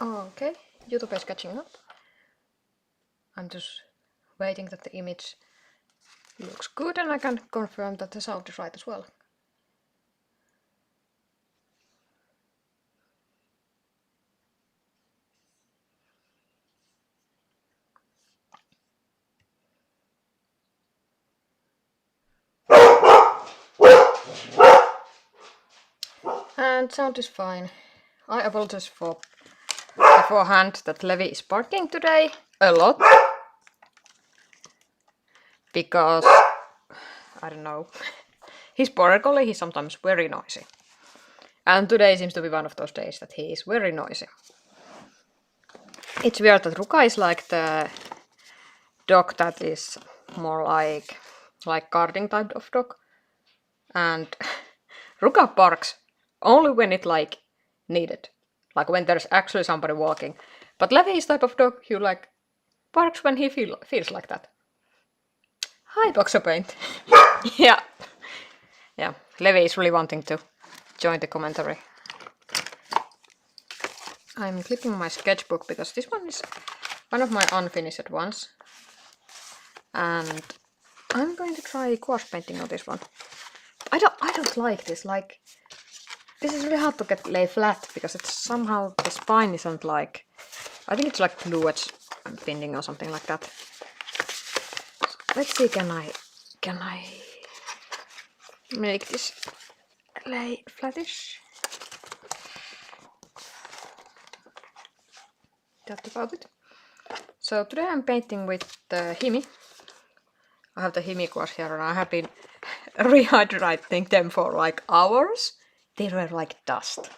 Okay, YouTube is catching up. I'm just waiting that the image looks good and I can confirm that the sound is right as well. And sound is fine. I apologize for beforehand that Levi is barking today a lot. Because, I don't know, he's border collie, he's sometimes very noisy. And today seems to be one of those days that he is very noisy. It's weird that Ruka is like the dog that is more like guarding type of dog. And Ruka barks only when it like needed. Like when there's actually somebody walking. But Levi is type of dog who like barks when he feels like that. Hi, Boxer Paint. Yeah. Yeah, Levi is really wanting to join the commentary. I'm clipping my sketchbook because this one is one of my unfinished ones. And I'm going to try gouache painting on this one. I don't like this. Like, this is really hard to get lay flat because it's somehow the spine isn't like. I think it's like gouache bending or something like that. So let's see, can I make this lay flattish? That's about it. So today I'm painting with the Himi. I have the Himi gouache here and I have been rehydrating them for like hours. They were like dust.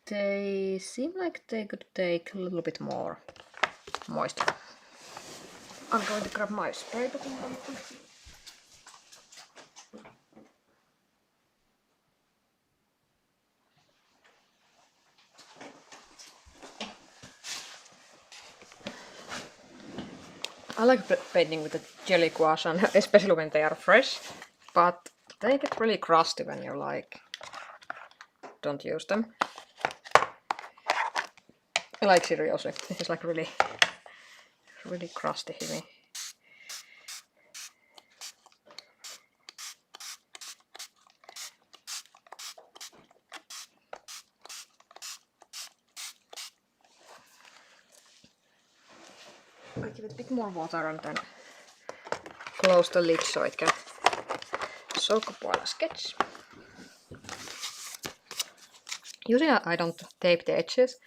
They seem like they could take a little bit more moisture. I'm going to grab my spray bottle. I like painting with the jelly gouache, and especially when they are fresh, but they get really crusty when you like don't use them. Like seriously, this is like really crusty Himi. I give it a bit more water and then close the lid so it can soak up while I sketch. Usually I don't tape the edges,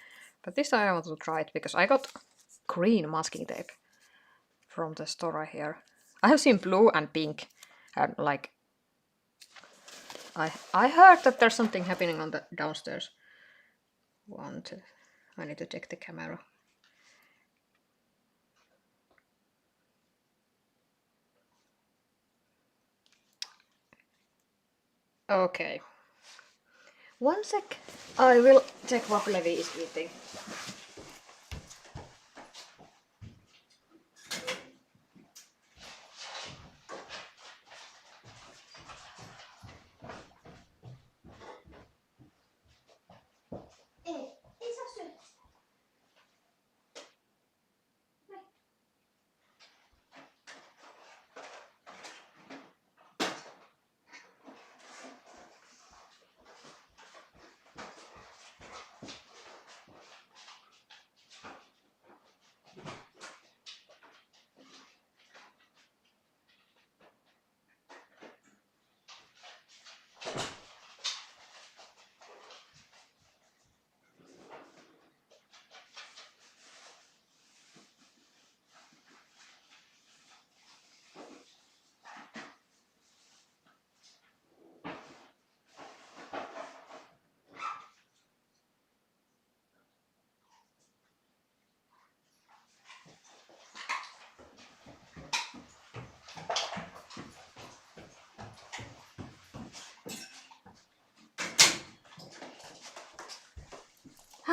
but this time I want to try it because I got green masking tape from the store here. I have seen blue and pink, and like I heard that there's something happening on the downstairs. I need to check the camera. Okay. One sec. I will check what Levi is eating.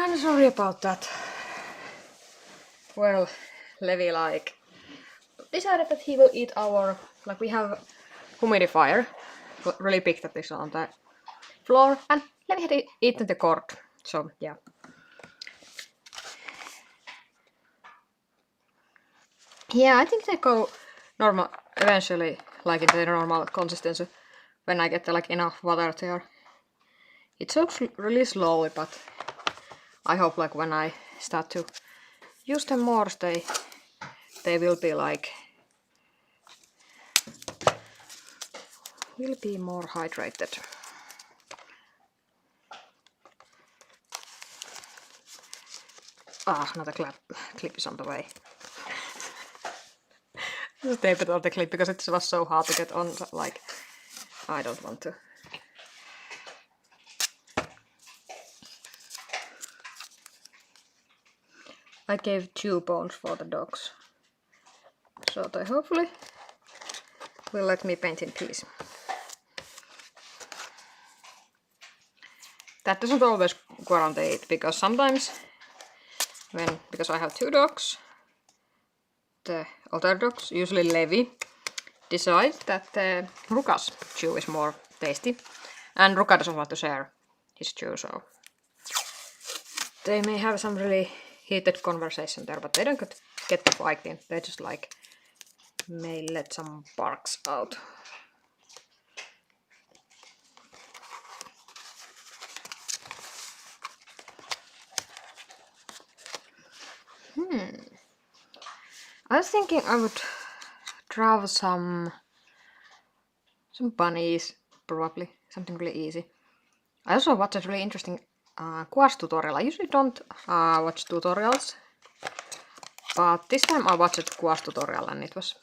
I'm sorry about that. Well, Levi like decided that he will eat our, like we have humidifier really big that this on the floor, and let me have eaten the cord. So yeah. Yeah, I think they go normal eventually, like in the normal consistency when I get like enough water there. It soaks really slowly, but I hope like when I start to use them more, they will be like more hydrated. Ah, another clip is on the way. Just tape it on the clip because it was so hard to get on. Like, I don't want to. I gave 2 bones for the dogs, so they hopefully will let me paint in peace. That doesn't always guarantee it, because sometimes because I have 2 dogs, the other dogs, usually Levi, decide that the Ruka's chew is more tasty, and Ruka doesn't want to share his chew, so they may have some really heated conversation there, but they don't get the fighting. They just like may let some barks out. I was thinking I would draw some bunnies, probably something really easy. I also watched a really interesting gouache tutorial. I usually don't watch tutorials, but this time I watched a gouache tutorial and it was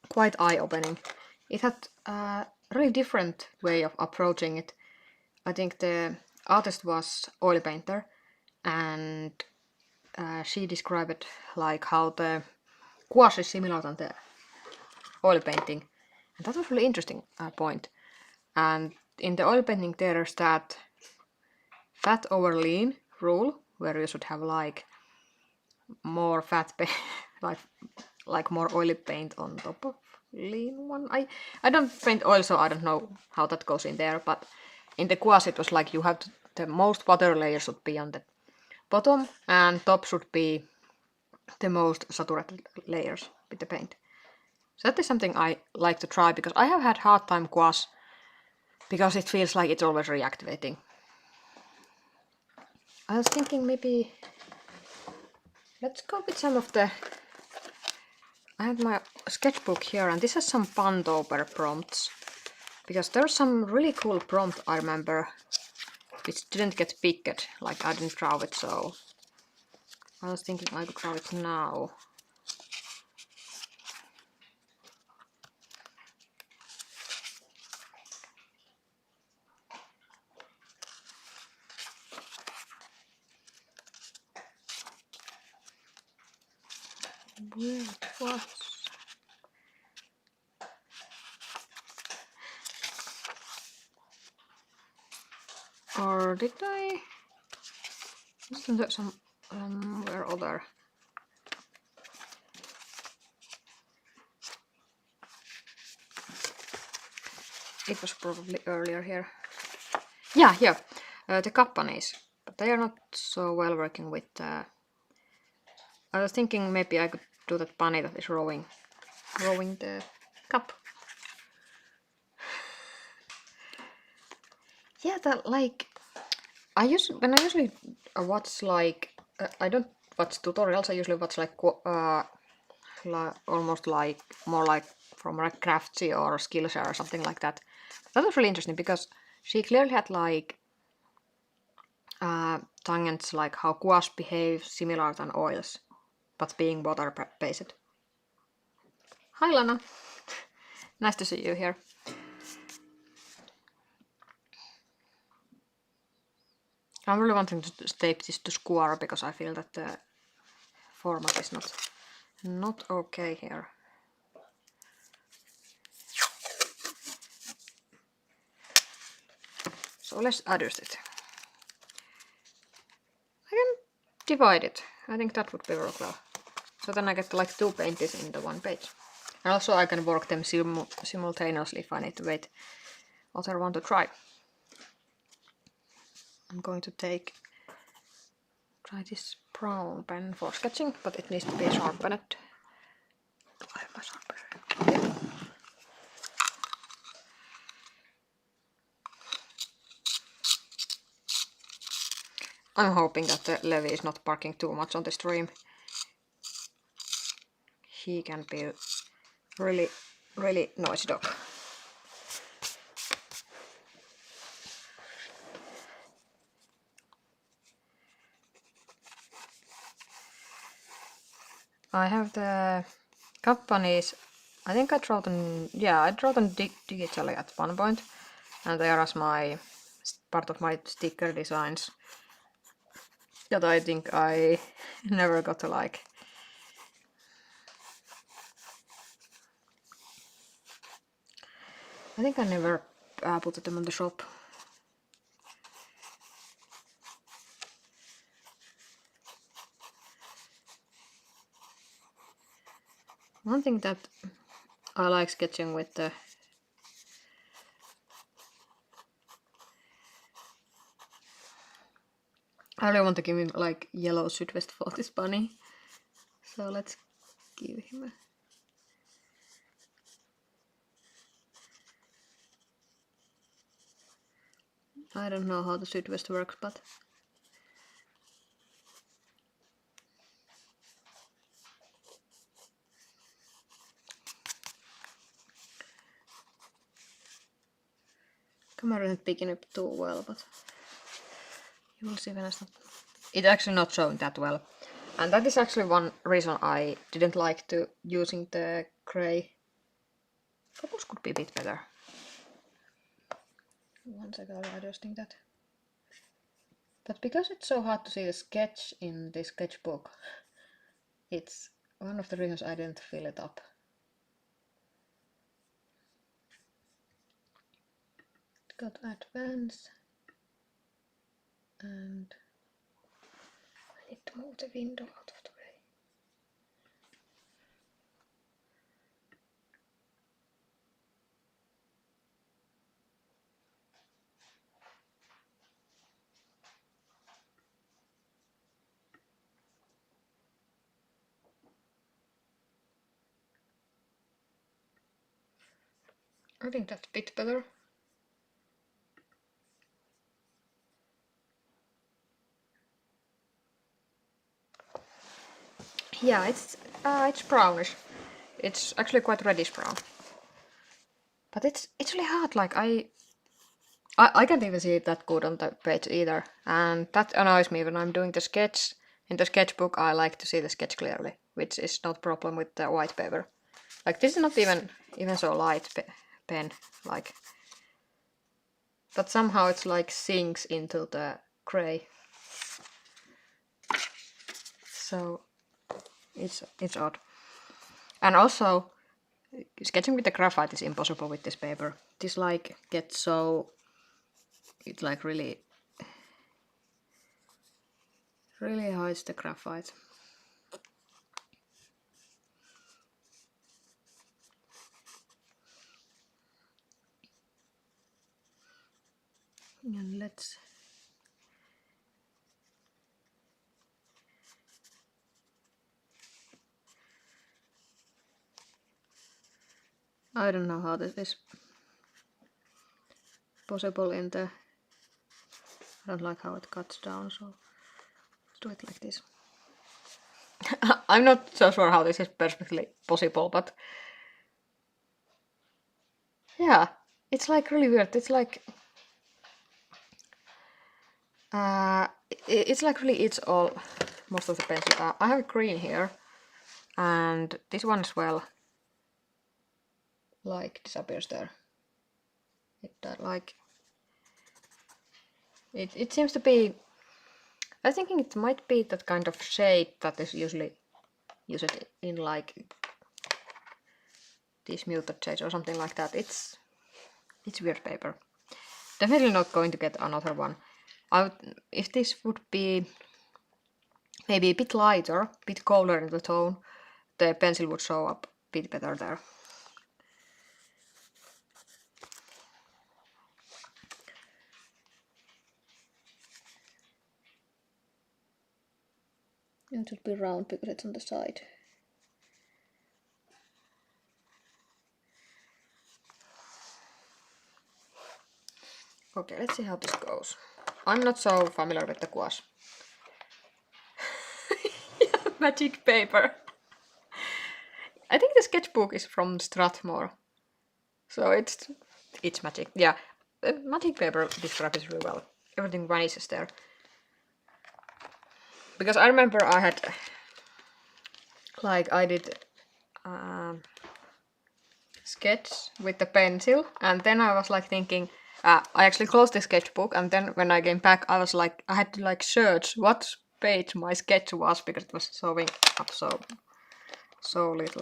quite eye-opening. It had a really different way of approaching it. I think the artist was oil painter, and she described it like how the gouache is similar to the oil painting, and that was really interesting point. And in the oil painting there's that fat over lean rule, where you should have like more fat like more oily paint on top of lean one. I don't paint oil, so I don't know how that goes in there, but in the gouache it was like you have the most water layer should be on the bottom, and top should be the most saturated layers with the paint. So that is something I like to try, because I have had hard time gouache because it feels like it's always reactivating. I was thinking maybe let's go with some of the... I have my sketchbook here, and this has some Bunday prompts, because there's some really cool prompt I remember which didn't get picked, like I didn't draw it, so I was thinking I could draw it now. Where it was? Or did I? Wasn't there some where other? It was probably earlier here. Yeah, here. The companies, but they are not so well working with. I was thinking maybe I could do that bunny that is rowing the cup. Yeah, that like when I usually watch like I don't watch tutorials. I usually watch like almost like more like from like Craftsy or Skillshare or something like that. That was really interesting because she clearly had like tangents like how gouache behaves similar than oils, but being water based. Hi Lana, nice to see you here. I'm really wanting to tape this to square because I feel that the format is not okay here. So let's adjust it. I can divide it. I think that would be work well. So then I get like 2 paintings in the one page. And also I can work them simultaneously if I need to wait other one to dry. I'm going to try this brown pen for sketching, but it needs to be sharpened. Do I have my sharpener? Yeah. I'm hoping that the Levi is not barking too much on the stream. He can be really, really noisy dog. I have the companies. I think I draw them. Yeah, I draw them digitally at one point, and they are as my part of my sticker designs that I think I never got to like. I think I never put them on the shop. One thing that I like sketching with the I really want to give him like yellow Sydvest for this bunny. So let's give him a I don't know how the Sydvest works, but camera isn't picking up too well, but you will see when it's actually not showing that well. And that is actually one reason I didn't like to using the gray. Focus could be a bit better. One second, I'm adjusting that. But because it's so hard to see the sketch in the sketchbook, it's one of the reasons I didn't fill it up. Got advance, and I need to move the window out of the way. I think that's a bit better. Yeah, it's brownish. It's actually quite reddish brown. But it's really hard. Like I can't even see it that good on the page either, and that annoys me when I'm doing the sketch. In the sketchbook, I like to see the sketch clearly, which is not problem with the white paper. Like this is not even so light pen, like, but somehow it's like sinks into the gray. So it's odd. And also, sketching with the graphite is impossible with this paper. This like gets so, it like really hides the graphite. And let's I don't know how this is possible in the I don't like how it cuts down, so let's do it like this. I'm not so sure how this is perfectly possible, but yeah, it's like really weird. It's like it's like really eats all most of the pencil. I have green here, and this one as well like disappears there. It seems to be. I think it might be that kind of shade that is usually used in like these muted shades or something like that. It's weird paper. Definitely not going to get another one. If this would be maybe a bit lighter, a bit colder in the tone, the pencil would show up bit better there. It should be round because it's on the side. Okay, let's see how this goes. I'm not so familiar with the gouache. Magic paper. I think the sketchbook is from Strathmore. So it's magic. Yeah, magic paper describes it really well. Everything vanishes there. Because I remember I had, like, I did sketch with the pencil, and then I was like thinking, I actually closed the sketchbook, and then when I came back, I was like, I had to like search what page my sketch was because it was showing up so little.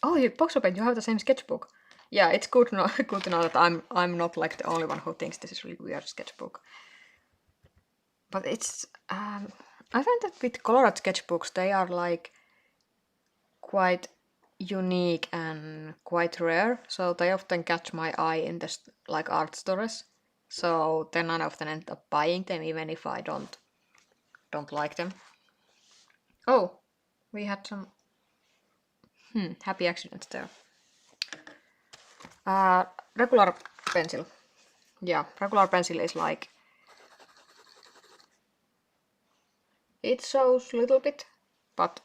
Oh, you Boxopen, you have the same sketchbook. Yeah, it's good to know, good to know that I'm not like the only one who thinks this is really weird sketchbook. But it's I find that with colored sketchbooks they are like quite unique and quite rare, so they often catch my eye in the like art stores. So then I often end up buying them even if I don't like them. Oh, we had some happy accidents there. Regular pencil. Yeah, regular pencil is like, it shows a little bit, but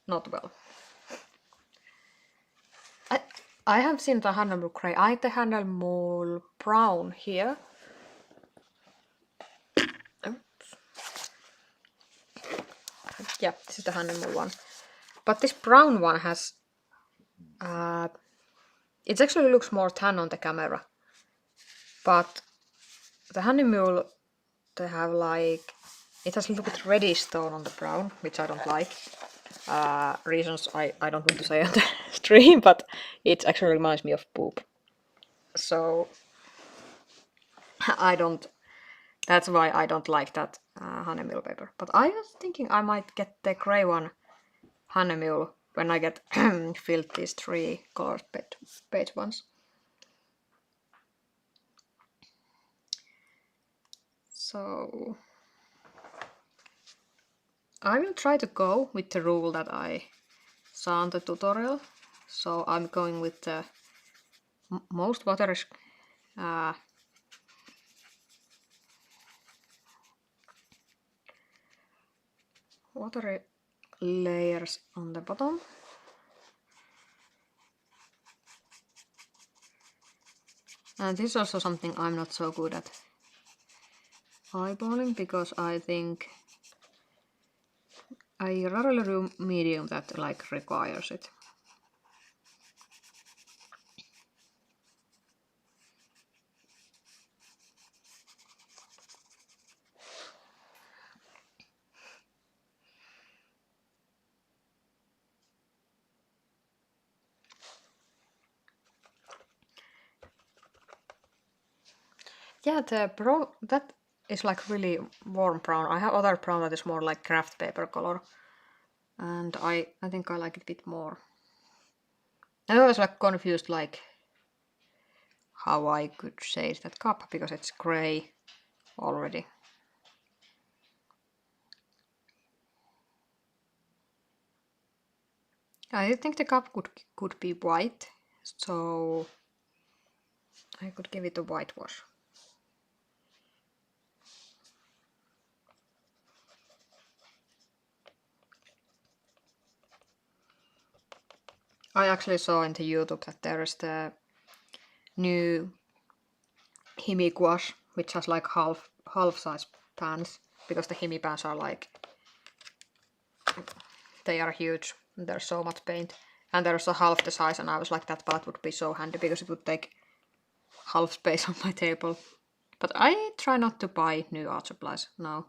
not well. I have seen the Hannibal Grey. I had the Hannibal Brown here. Oops. Yeah, this is the Hannibal one. But this brown one has... it actually looks more tan on the camera. But the Hannibal, they have like... It has a little bit reddish tone on the brown, which I don't like. Reasons I don't want to say on the stream, but it actually reminds me of poop. So I don't... That's why I don't like that honeymeal paper. But I was thinking I might get the grey one honeymeal when I get filled these 3 colored page ones. So I will try to go with the rule that I saw on the tutorial. So I'm going with the most waterish watery layers on the bottom. And this is also something I'm not so good at eyeballing, because I think I rather do medium that like requires it. Yeah, the brown, that is like really warm brown. I have other brown that is more like craft paper color. And I think I like it a bit more. I was like confused like how I could shade that cup because it's gray already. I think the cup could be white, so I could give it a whitewash. I actually saw in the YouTube that there is the new Himi gouache, which has like half size pans, because the Himi pans are like, they are huge and there's so much paint, and there's a half the size, and I was like, that part would be so handy because it would take half space on my table. But I try not to buy new art supplies now.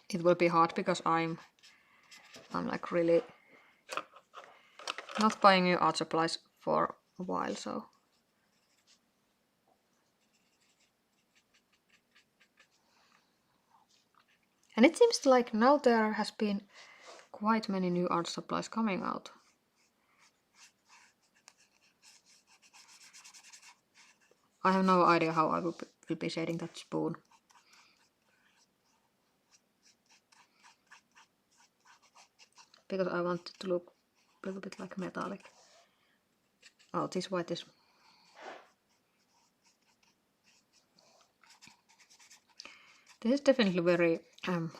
It will be hard because I'm like really not buying new art supplies for a while, so. And it seems like now there has been quite many new art supplies coming out. I have no idea how I will be shading that spoon. Because I want it to look a little bit like metallic. Oh, this white is... This is definitely very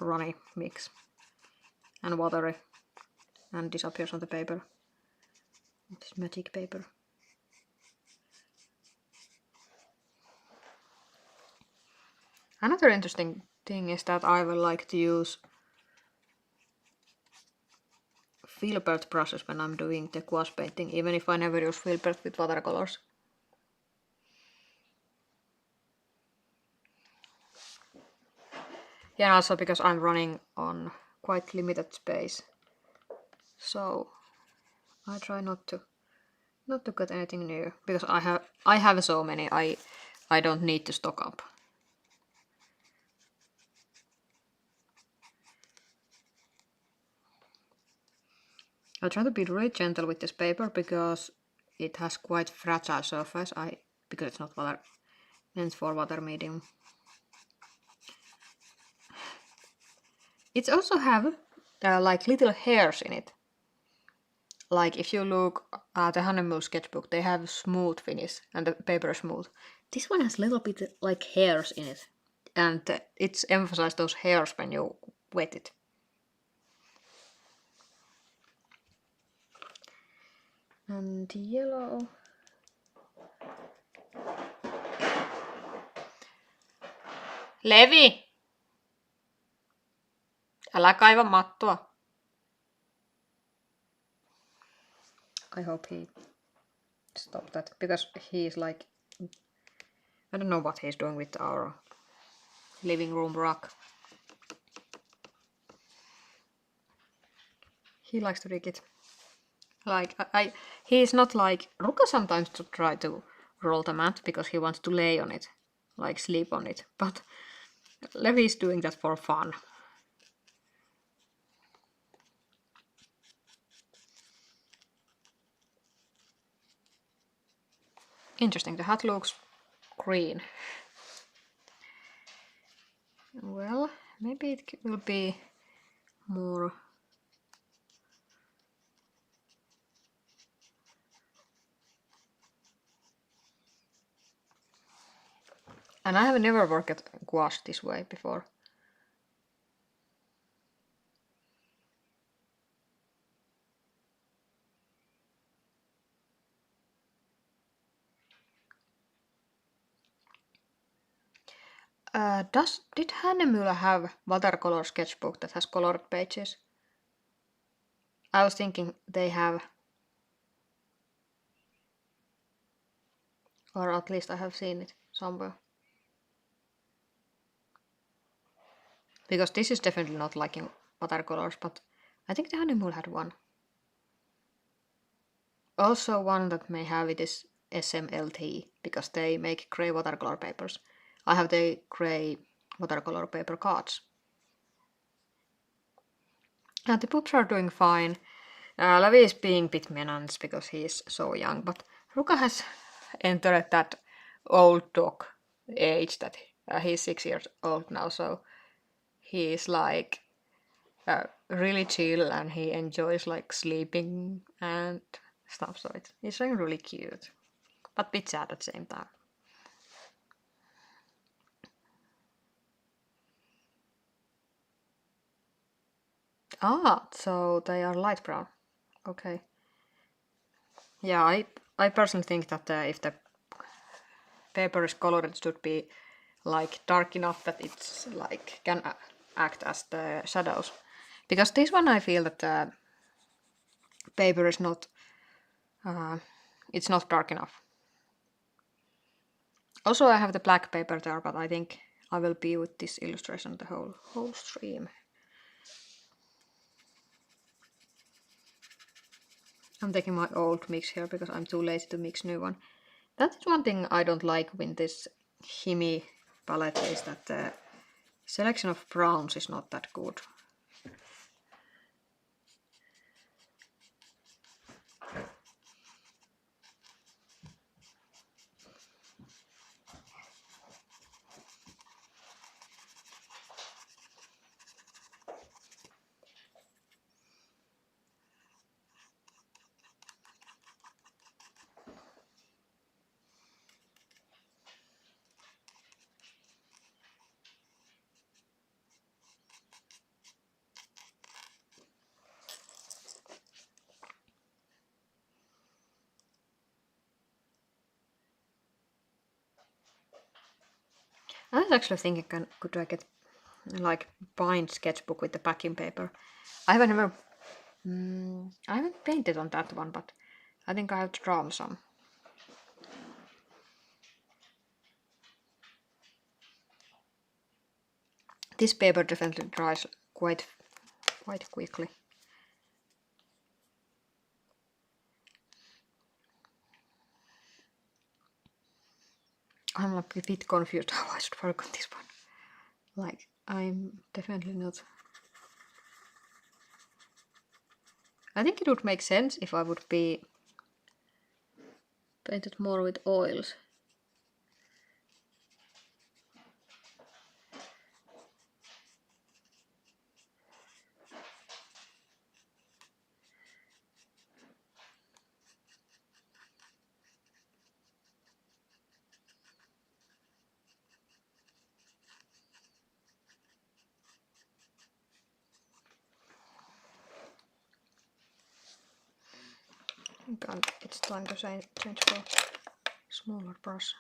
runny mix. And watery. And disappears on the paper. This magic paper. Another interesting thing is that I will like to use filbert brushes when I'm doing the gouache painting, even if I never use filbert with watercolors. Yeah, and also because I'm running on quite limited space. So I try not to get anything new, because I have so many, I don't need to stock up. I try to be really gentle with this paper because it has quite fragile surface. Because it's not meant for water medium. It also have like little hairs in it. Like if you look at the Honeymoon sketchbook, they have smooth finish and the paper is smooth. This one has a little bit like hairs in it, and it's emphasized those hairs when you wet it. And yellow. Levi! Älä kaiva mattoa. I hope he stopped that, because he's like... I don't know what he's doing with our living room rug. He likes to dig it. Like, he's not like... Ruka sometimes to try to roll the mat because he wants to lay on it. Like sleep on it. But Levi's doing that for fun. Interesting, the hat looks green. Well, maybe it will be more... And I have never worked at gouache this way before. Did Hannemüller have watercolor sketchbook that has colored pages? I was thinking they have. Or at least I have seen it somewhere. Because this is definitely not like in watercolors, but I think the Hannemüller had one. Also one that may have it is SMLT, because they make grey watercolor papers. I have the grey watercolor paper cards. And the pups are doing fine. Levi is being a bit menace because he is so young, but Ruka has entered that old dog age that he's 6 years old now, so he is like really chill and he enjoys like sleeping and stuff, so it's really cute, but a bit sad at the same time. Ah, so they are light brown. Okay. Yeah, I personally think that if the paper is colored, it should be like dark enough that it's like can act as the shadows. Because this one I feel that the paper is not it's not dark enough. Also I have the black paper there, but I think I will be with this illustration the whole stream. I'm taking my old mix here because I'm too lazy to mix new one. That is one thing I don't like with this Himi palette, is that Selection of browns is not that good. I was actually thinking, could I get like bind sketchbook with the packing paper? I haven't painted on that one, but I think I have drawn some. This paper definitely dries quite quickly. I'm a bit confused how I should work on this one. Like, I'm definitely not. I think it would make sense if I would be painted more with oils. And it's time to change for smaller brush.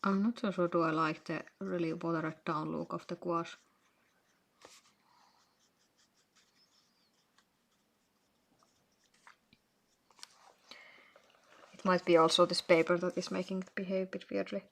I'm not so sure do I like the really watered down look of the gouache. It might be also this paper that is making it behave a bit weirdly.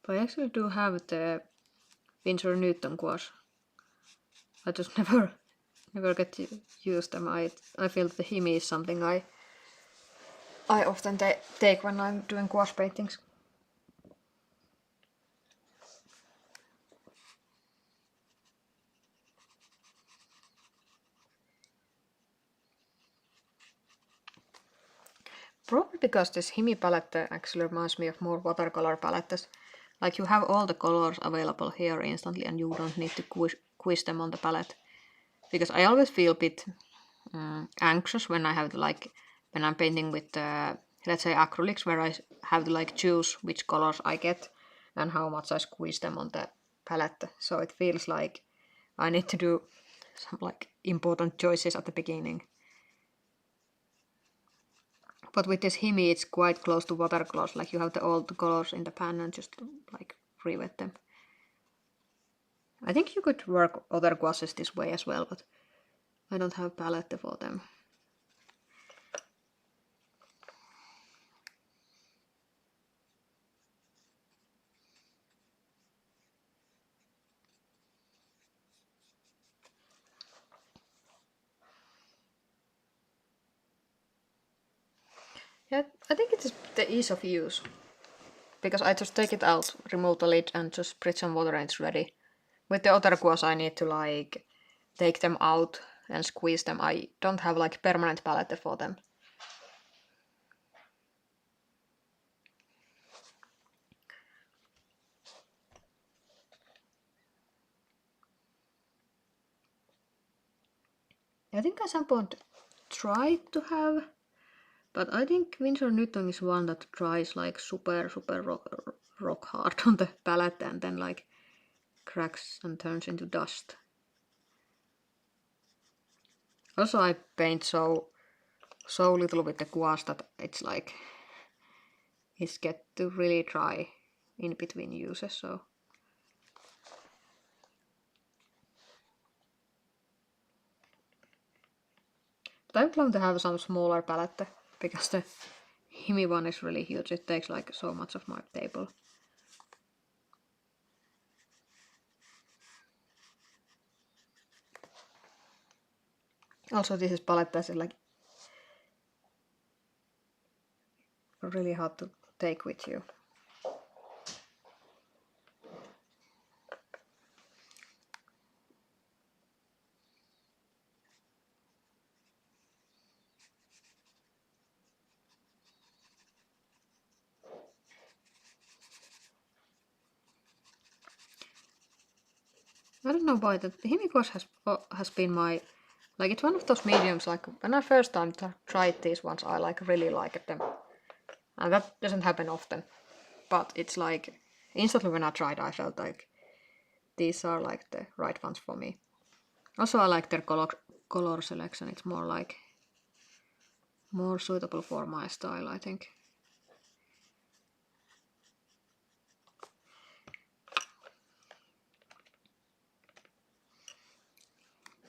But I actually do have the Winsor Newton gouache. I just never get to use them. I feel that the Himi is something I often take when I'm doing gouache paintings. Probably because this Himi palette actually reminds me of more watercolor palettes. Like you have all the colors available here instantly and you don't need to quiz them on the palette. Because I always feel a bit anxious when I have to when I'm painting with let's say acrylics where I have to choose which colors I get and how much I squeeze them on the palette. So it feels like I need to do some important choices at the beginning. But with this Himi, it's quite close to watercolors. Like you have all the colors in the pan and just re-wet them. I think you could work other gouaches this way as well, but I don't have palette for them. Yeah, I think it's the ease of use. Because I just take it out, remove the lid and just spritz some water and it's ready. With the other gouache I need to like take them out and squeeze them. I don't have like permanent palette for them. I think I some point tried to have, but I think Winsor Newton is one that dries like super rock hard on the palette and then like cracks and turns into dust. Also I paint so little with the gouache that it's like it's get to really dry in between uses, so but I'm glad to have some smaller palette because the Himi one is really huge. It takes like so much of my table. Also this is palette that's like really hard to take with you. I don't know why the Himi gouache has been my like it's one of those mediums like when I first time tried these ones I like really liked them. And that doesn't happen often. But it's like instantly when I tried I felt like these are like the right ones for me. Also I like their color selection. It's more like more suitable for my style, I think.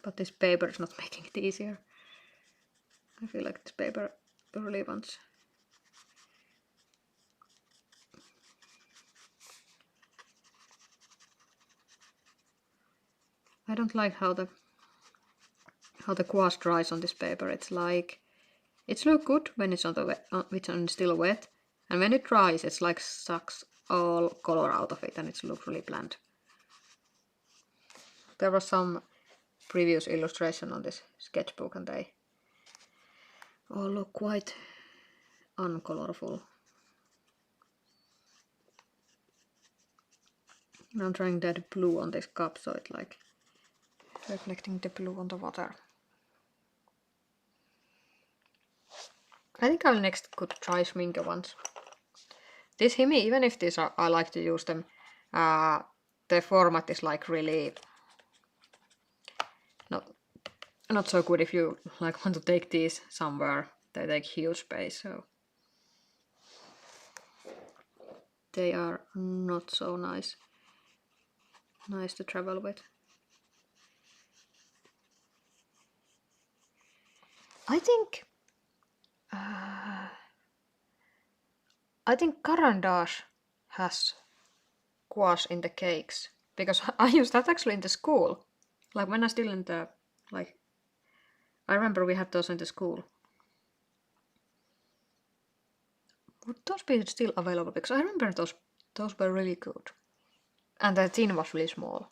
But this paper is not making it easier. I feel like this paper really wants. I don't like how the gouache dries on this paper. It's like it's look good when it's on the when it's still wet, and when it dries, it's like sucks all color out of it, and it looks really bland. There was some previous illustration on this sketchbook, and they all look quite uncolorful. And I'm trying that blue on this cup, so it's like reflecting the blue on the water. I think I'll next could try Schminke ones. This Himi, even if these are, I like to use them, the format is like really not so good if you like want to take these somewhere. They take huge space, so they are not so nice to travel with. I think Caran d'Ache has gouache in the cakes because I used that actually in the school. Like when I still in the like I remember we had those in the school. Would those be still available? Because I remember those were really good. And the tin was really small.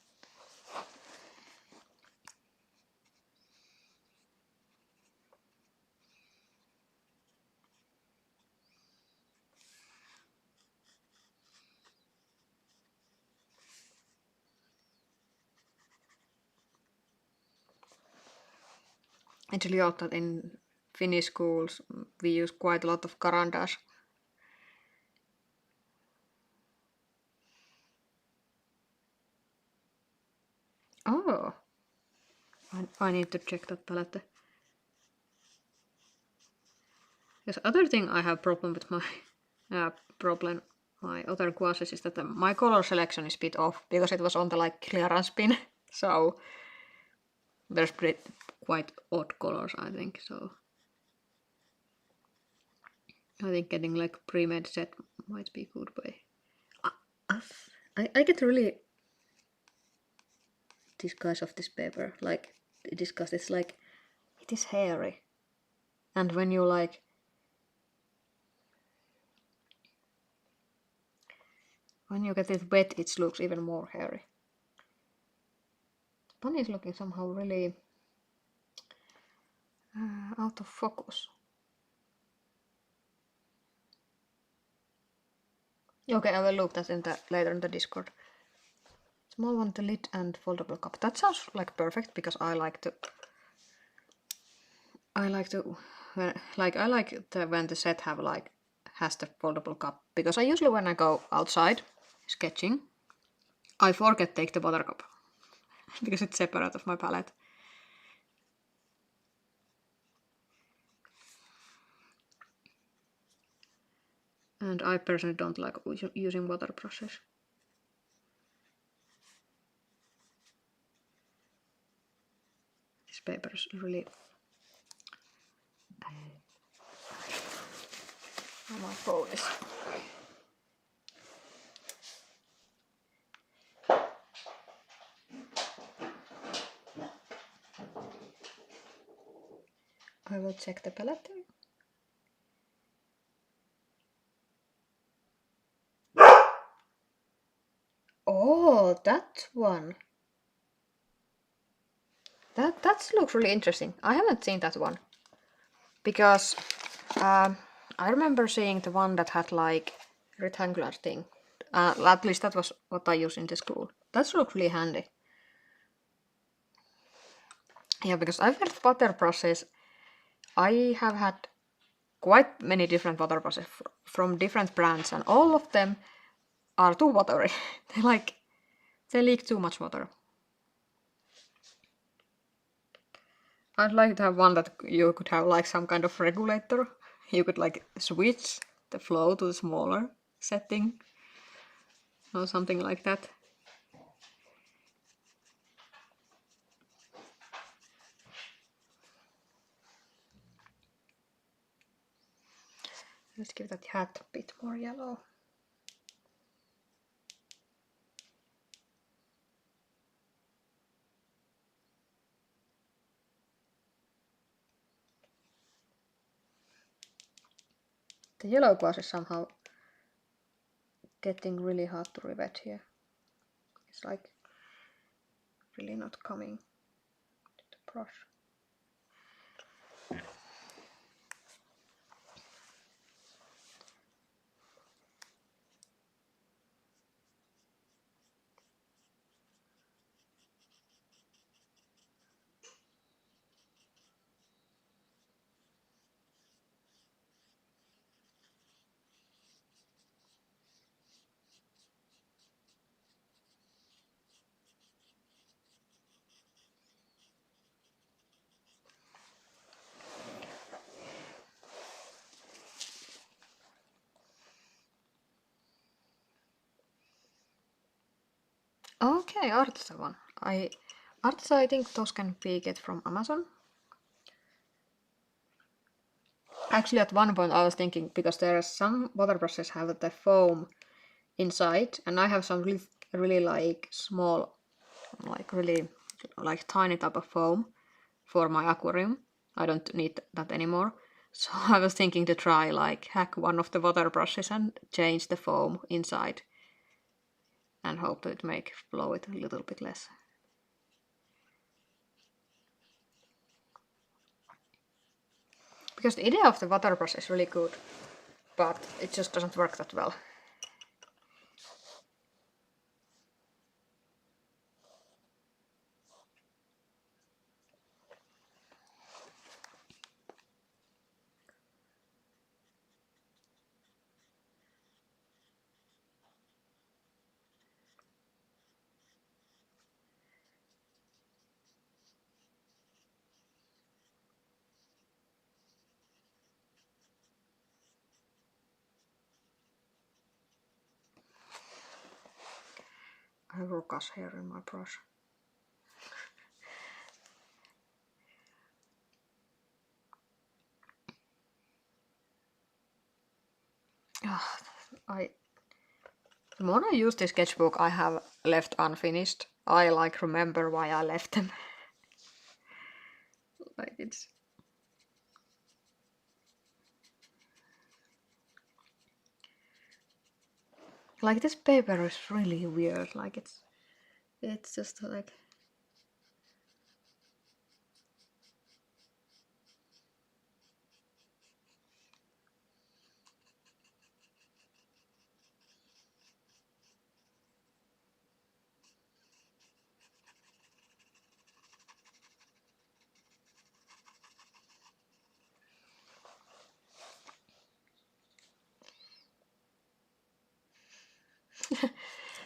It's really odd that in Finnish schools we use quite a lot of Caran d'Ache. Oh, I need to check that palette. Yes, other thing I have problem with my my other gouaches is that my color selection is a bit off because it was on the like clearance bin, so there's quite odd colors I think. So I think getting like pre-made set might be a good way. I get really disgust of this paper. Like disgust. It's like it is hairy, and when you like when you get it wet, it looks even more hairy. The bunny is looking somehow really out of focus. Okay, I will look that later in the Discord. Small one, the lid and foldable cup. That sounds like perfect because I like when the set has the foldable cup, because I usually when I go outside sketching, I forget take the water cup because it's separate of my palette. And I personally don't like using water brushes. This paper is really... my phone is... I will check the palette. Oh, that one. That looks really interesting. I haven't seen that one. Because I remember seeing the one that had like rectangular thing. At least that was what I used in the school. That looked really handy. Yeah, because I've had water brushes. I have had quite many different water brushes from different brands, and all of them are too watery. They leak too much water. I'd like to have one that you could have like some kind of regulator. You could like switch the flow to the smaller setting or something like that. Let's give that hat a bit more yellow. The yellow gouache is somehow getting really hard to rivet here. It's like really not coming to the brush. Okay, Artista one. Artista, I think those can be get from Amazon. Actually, at one point I was thinking, because there are some water brushes have the foam inside, and I have some really like small, like really like tiny type of foam for my aquarium. I don't need that anymore. So I was thinking to try like hack one of the water brushes and change the foam inside and hope that it make blow it a little bit less. Because the idea of the water brush is really good, but it just doesn't work that well. I have Rukas hair in my brush. The more I use this sketchbook I have left unfinished, I like remember why I left them. Like it's... Like this paper is really weird. Like it's just like.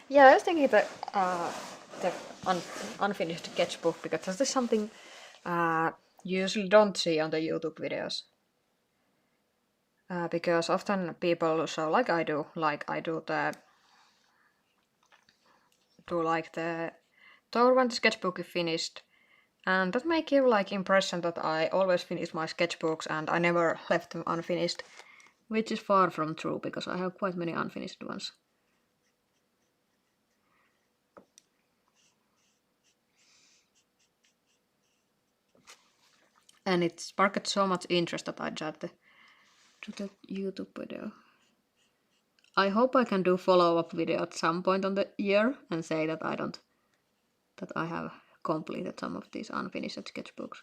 Yeah, I was thinking that the unfinished sketchbook, because this is something you usually don't see on the YouTube videos. Because often people show like I do the tour when the sketchbook is finished, and that may give like impression that I always finish my sketchbooks and I never left them unfinished, which is far from true because I have quite many unfinished ones. And it sparked so much interest that I decided to the YouTube video. I hope I can do follow-up video at some point on the year and say that I have completed some of these unfinished sketchbooks.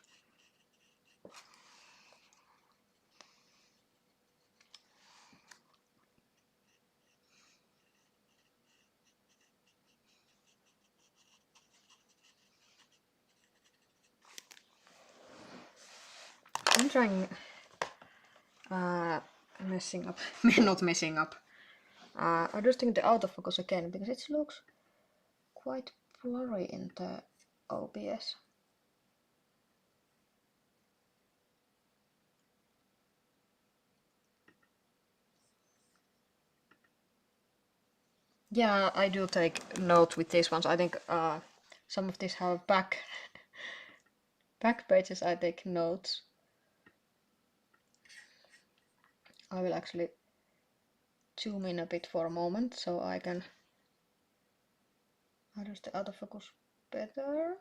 I'm trying messing up, not messing up. Adjusting the autofocus again because it looks quite blurry in the OBS. Yeah, I do take notes with these ones. I think some of these have back pages. I take notes. I will actually zoom in a bit for a moment so I can adjust the autofocus better.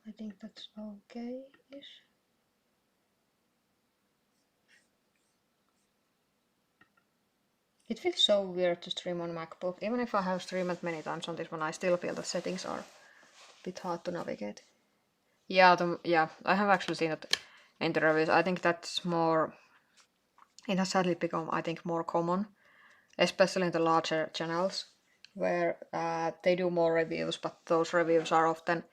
I think that's okay-ish. It feels so weird to stream on MacBook. Even if I have streamed many times on this one, I still feel the settings are a bit hard to navigate. Yeah, I have actually seen it in the reviews. I think that's more. It has sadly become, I think, more common, especially in the larger channels, where they do more reviews, but those reviews are often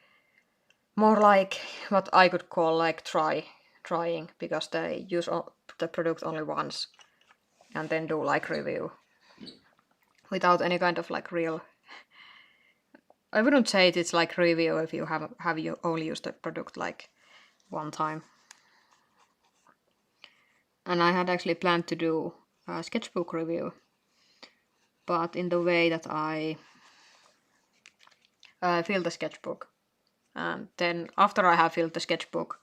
more like what I could call like trying, because they use the product only once and then do like review without any kind of like real. I wouldn't say it's like review if you have you only used the product like one time. And I had actually planned to do a sketchbook review, but in the way that I fill the sketchbook, and then after I have filled the sketchbook,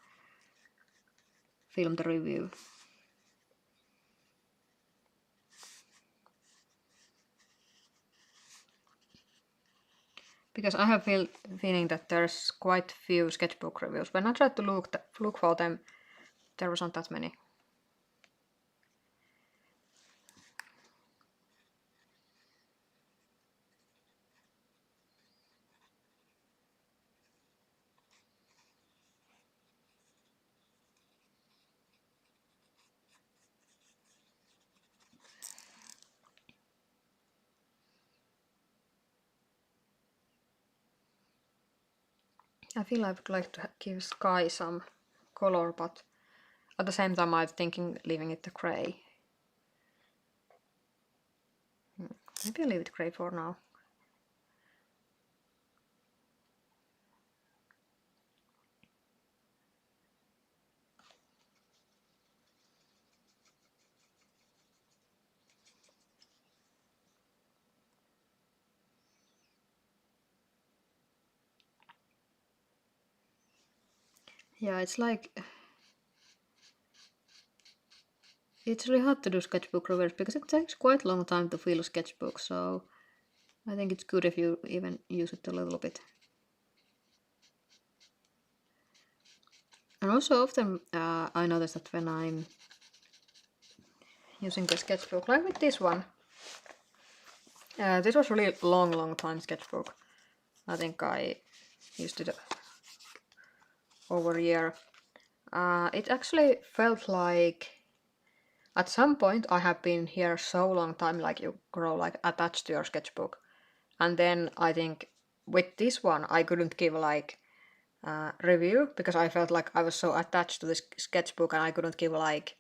film the review. Because I have feeling that there's quite few sketchbook reviews. When I tried to look for them, there wasn't that many. I feel I would like to give sky some color, but at the same time I'm thinking leaving it gray. Maybe I'll leave it gray for now. Yeah, it's like it's really hard to do sketchbook reviews because it takes quite a long time to fill a sketchbook, so I think it's good if you even use it a little bit. And also often I notice that when I'm using the sketchbook, like with this one, this was really long time sketchbook. I think I used it over a year. It actually felt like at some point I have been here so long time, like you grow like attached to your sketchbook. And then I think with this one I couldn't give like review because I felt like I was so attached to this sketchbook and I couldn't give like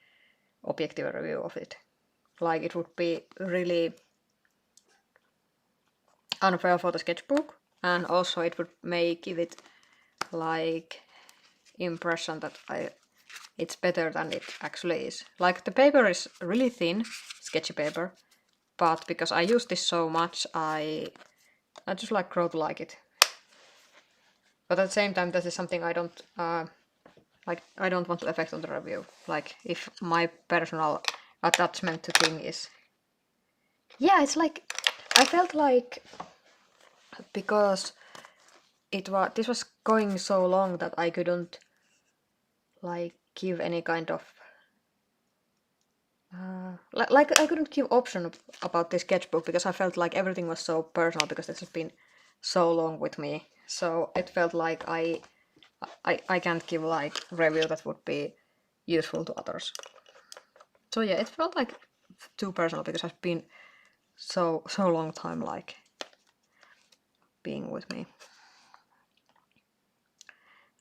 objective review of it. Like it would be really unfair for the sketchbook, and also it would give it like impression that it's better than it actually is. Like the paper is really thin, sketchy paper, but because I use this so much, I just like grow to like it. But at the same time, this is something I don't like. I don't want to affect on the review. Like if my personal attachment to thing is, yeah, it's like I felt like because this was going so long that I couldn't like give any kind of like I couldn't give option about this sketchbook because I felt like everything was so personal because this has been so long with me. So it felt like I can't give like review that would be useful to others. So yeah, it felt like too personal because I've been so long time like being with me.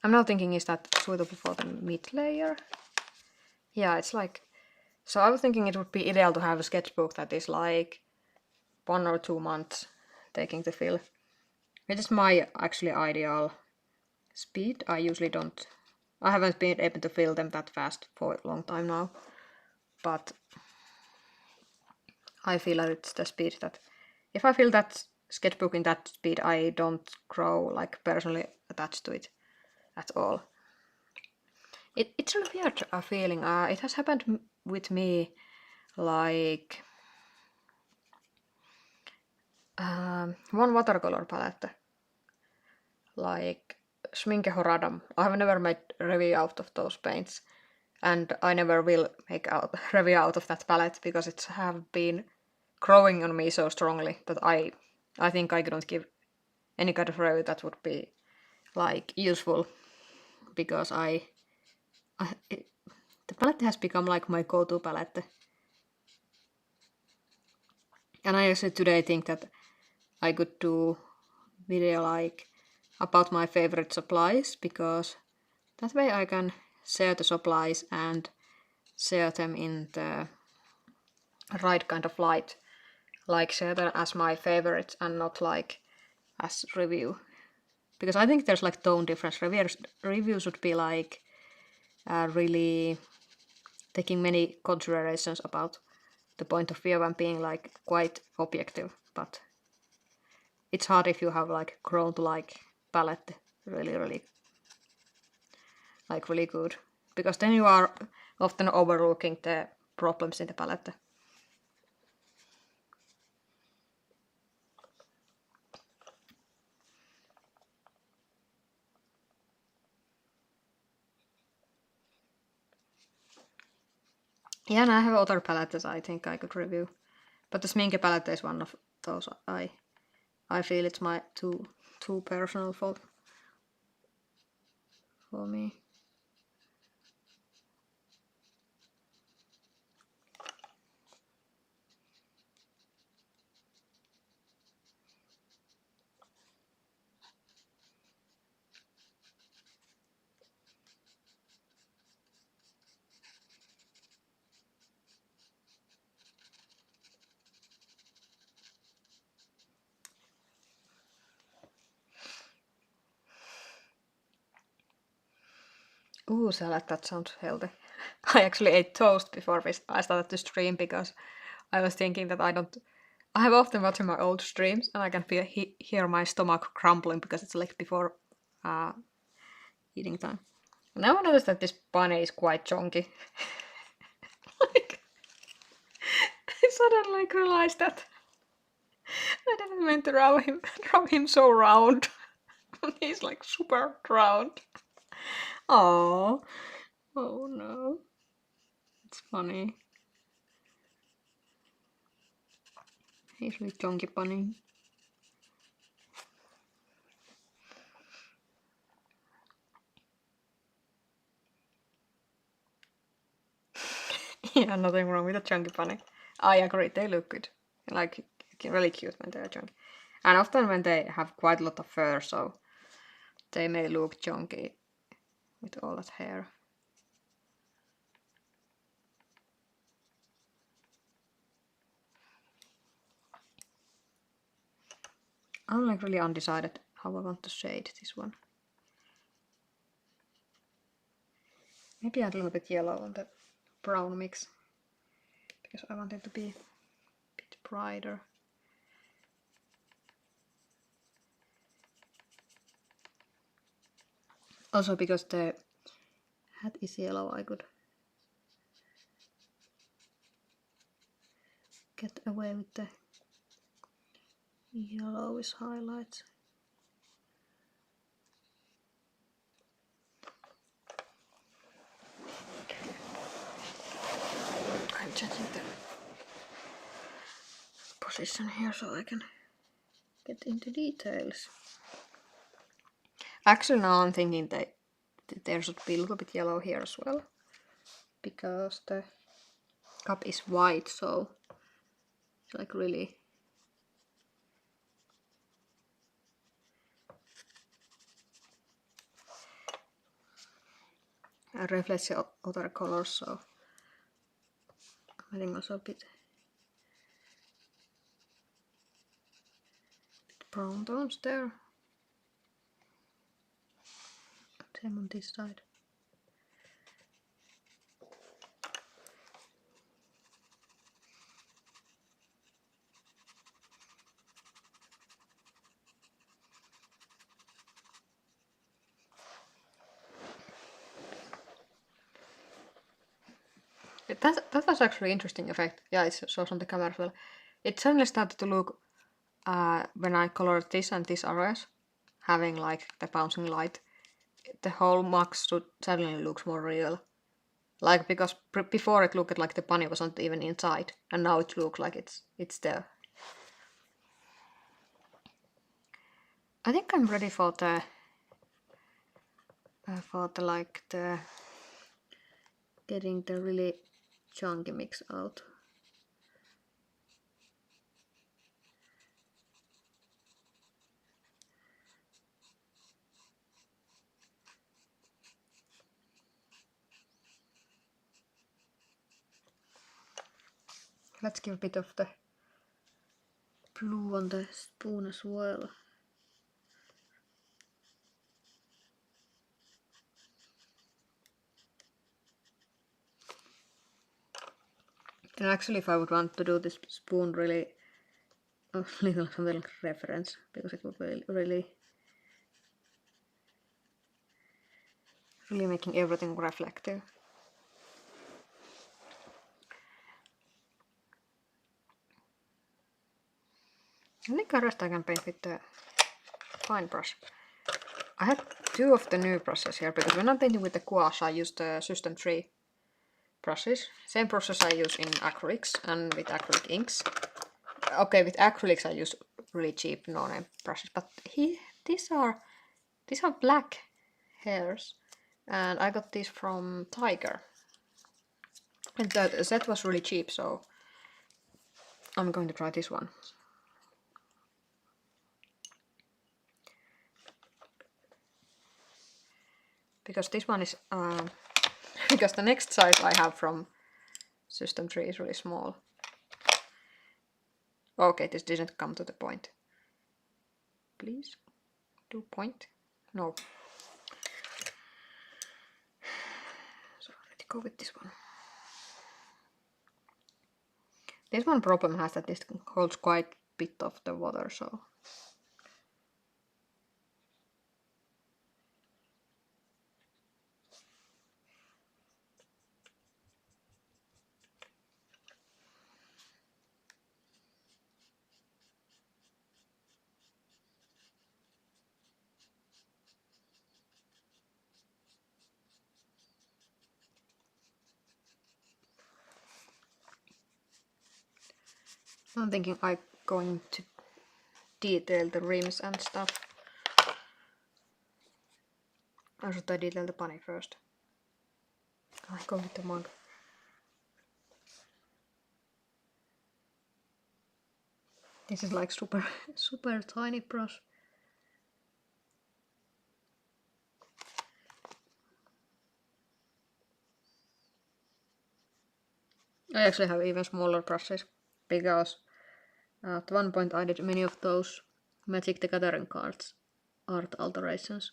I'm now thinking, is that suitable for the mid layer? Yeah, it's like, so I was thinking it would be ideal to have a sketchbook that is like 1 or 2 months taking to fill. It is my actually ideal speed. I haven't been able to fill them that fast for a long time now, but I feel that it's the speed that if I fill that sketchbook in that speed, I don't grow like personally attached to it at all. It's a weird feeling. It has happened with me like one watercolor palette, like Schminke Horadam. I have never made review out of those paints, and I never will make out review out of that palette because it have been growing on me so strongly that I think I couldn't give any kind of review that would be like useful because the palette has become like my go-to palette. And I actually today think that I could do video like about my favorite supplies because that way I can share the supplies and share them in the right kind of light. Like share them as my favorites and not like as review. Because I think there's like tone difference. Reviews would be like really taking many considerations about the point of view and being like quite objective, but it's hard if you have like grown to like palette really good, because then you are often overlooking the problems in the palette. Yeah, and I have other palettes I think I could review, but the Sminke palette is one of those. I feel it's my too personal for me. Ooh, salad, that sounds healthy. I actually ate toast before I started to stream because I was thinking that I have often watched my old streams and I can hear my stomach crumbling because it's like before eating time. Now I noticed that this bunny is quite chunky. Like, I suddenly realized that I didn't mean to draw him so round. He's like super round. Oh, oh no. It's funny. He's really chunky bunny. Yeah, nothing wrong with a chunky bunny. I agree, they look good. Like, really cute when they are chunky. And often when they have quite a lot of fur, so they may look chunky with all that hair. I'm like really undecided how I want to shade this one. Maybe add a little bit yellow on the brown mix, because I want it to be a bit brighter. Also because the hat is yellow, I could get away with the yellowish highlights. I'm changing the position here so I can get into details. Actually now I'm thinking that there should be a little bit yellow here as well, because the cup is white, so it's like really reflects the other colors, so I think also a bit brown tones there. Same on this side. That was actually an interesting effect. Yeah, it shows on the camera as well. It suddenly started to look, when I colored this and this areas, having like the bouncing light, the whole mug suddenly looks more real. Like, because before it looked like the bunny wasn't even inside, and now it looks like it's there. I think I'm ready for the getting the really chunky mix out. Let's give a bit of the blue on the spoon as well. And actually, if I would want to do this spoon really a little something like reference, because it would be really making everything reflective. I think the rest I can paint with the fine brush. I have two of the new brushes here, because when I'm painting with the gouache I use the System 3 brushes. Same process I use in acrylics and with acrylic inks. Okay, with acrylics I use really cheap no-name brushes, but these are black hairs, and I got these from Tiger. And the set was really cheap, so I'm going to try this one. Because this one is, because the next size I have from System 3 is really small. Okay, this didn't come to the point. Please, do point. No. So let's go with this one. This one problem has that this holds quite a bit of the water, so. I'm thinking I'm going to detail the rims and stuff. Or should I detail the bunny first? I go with the mug. This is like super tiny brush. I actually have even smaller brushes because at one point I did many of those Magic the Gathering cards art alterations,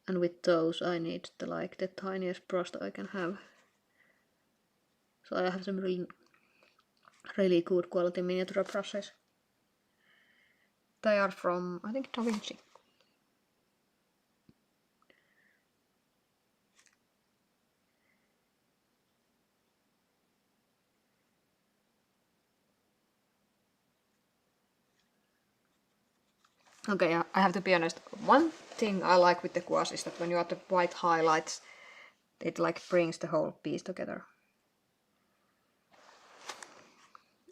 and with those I need the tiniest brush that I can have. So I have some really good quality miniature brushes. They are from, I think, Da Vinci. Okay, I have to be honest. One thing I like with the gouache is that when you add the white highlights, it like brings the whole piece together.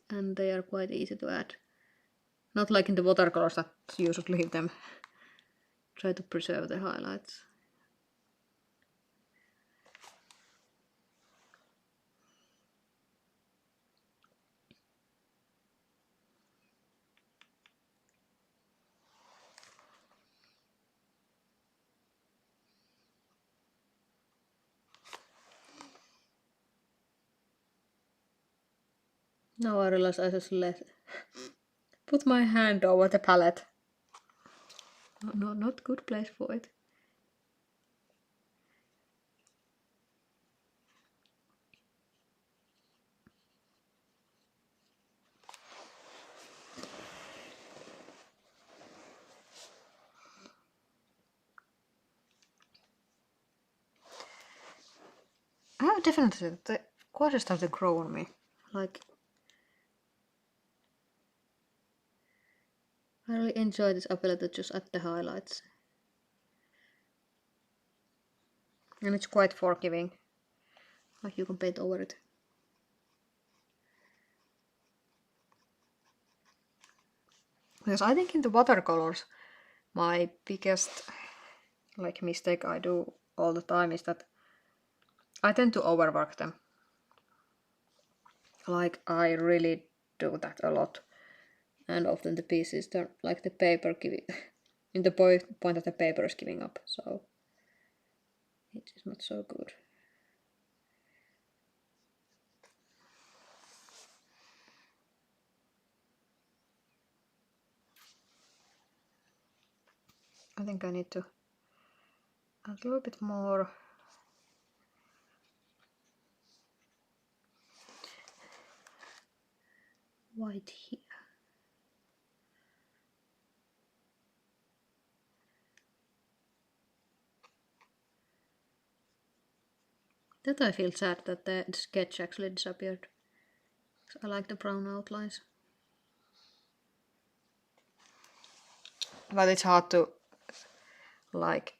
And they are quite easy to add. Not like in the watercolors that you should leave them. Try to preserve the highlights. Now I realize I just put my hand over the palette. No, not good place for it. I have definitely the gouache started to grow on me. Like, I really enjoy this ability to just add the highlights. And it's quite forgiving. Like you can paint over it. Because I think in the watercolors, my biggest mistake I do all the time is that I tend to overwork them. Like I really do that a lot. And often the pieces turn like the paper giving in the point that the paper is giving up, so it is not so good. I think I need to add a little bit more white here. That I feel sad that the sketch actually disappeared. I like the brown outlines. But it's hard to like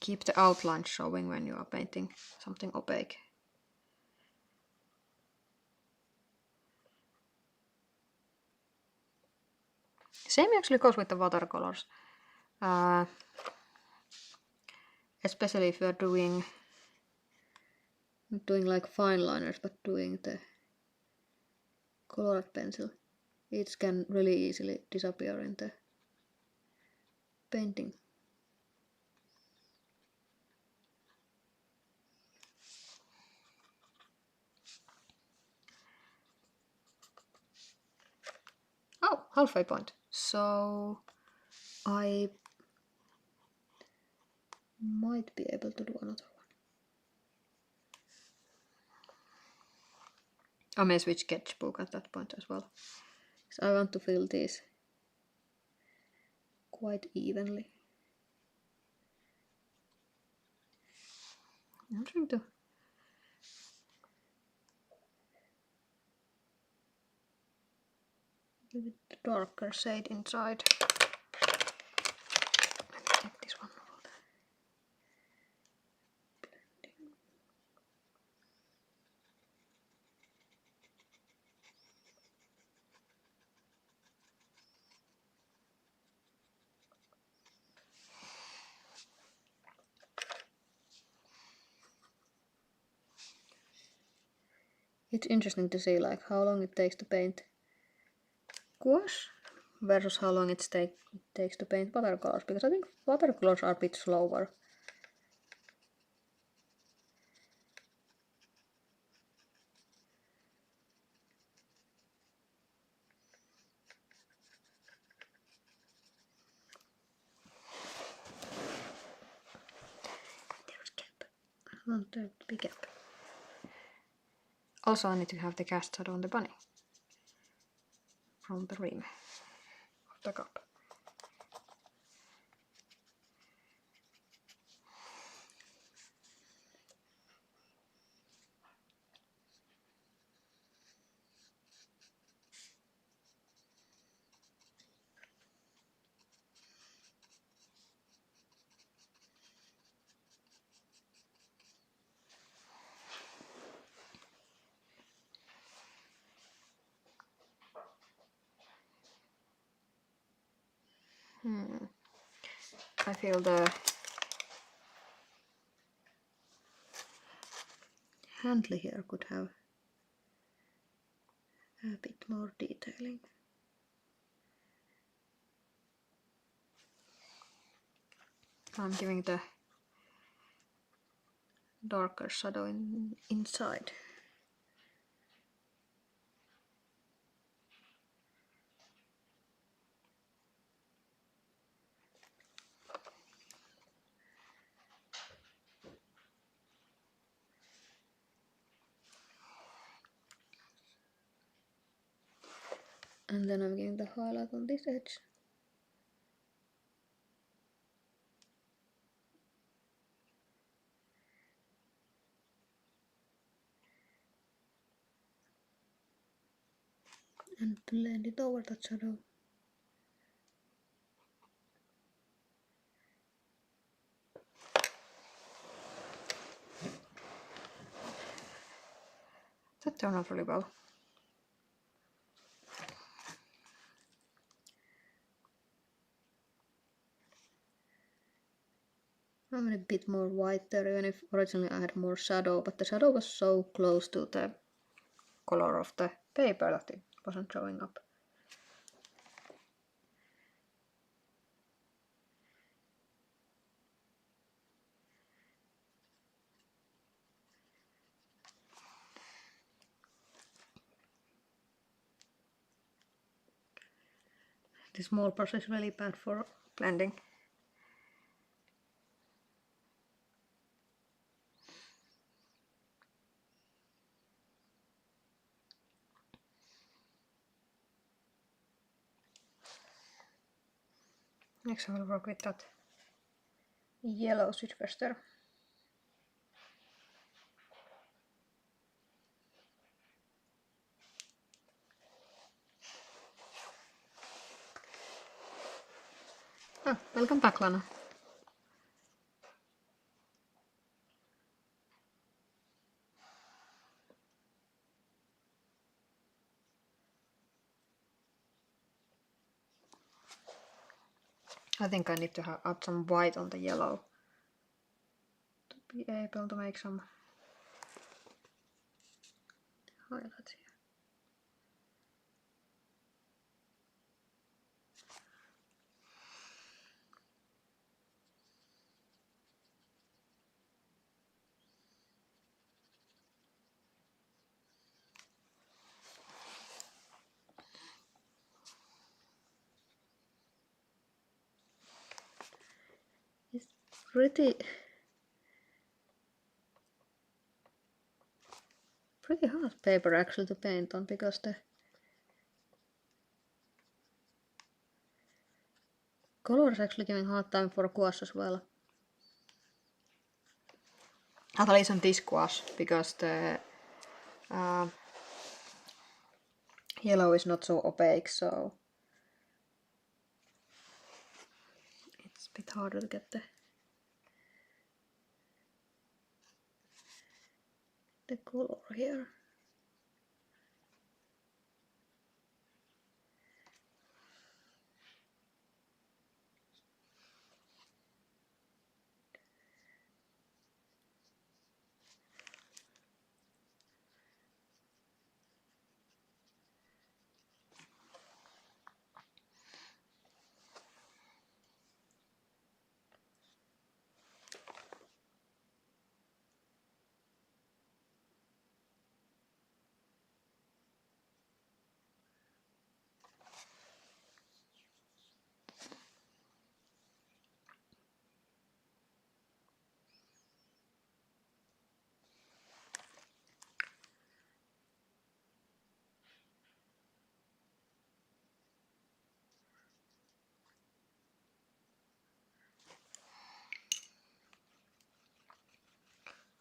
keep the outline showing when you are painting something opaque. Same actually goes with the watercolors. Especially if you're doing not doing like fine liners, but doing the colored pencil. It can really easily disappear in the painting. Oh, halfway point. So I might be able to do another one. I may switch sketchbook at that point as well. So I want to fill these quite evenly. I'm trying to give it the darker shade inside. Let me take this one for the blending. It's interesting to see like how long it takes to paint gouache versus how long it takes to paint watercolors, because I think watercolors are a bit slower. There's cap. I want the big cap. Also, I need to have the cast shadow on the bunny from the rim of the cup. I feel the handle here could have a bit more detailing. I'm giving the darker shadow inside. And then I'm giving the highlight on this edge. And blend it over that shadow. That turned out really well. I'm a bit more white there, even if originally I had more shadow, but the shadow was so close to the color of the paper that it wasn't showing up. The small brush is really bad for blending. Next I will work with that yellow switch pester. Oh, welcome back, Lana. I think I need to add some white on the yellow to be able to make some highlights here. It's pretty hard paper actually to paint on, because the color is actually giving hard time for gouache as well. At least on this gouache, because the yellow is not so opaque, so it's a bit harder to get the color here.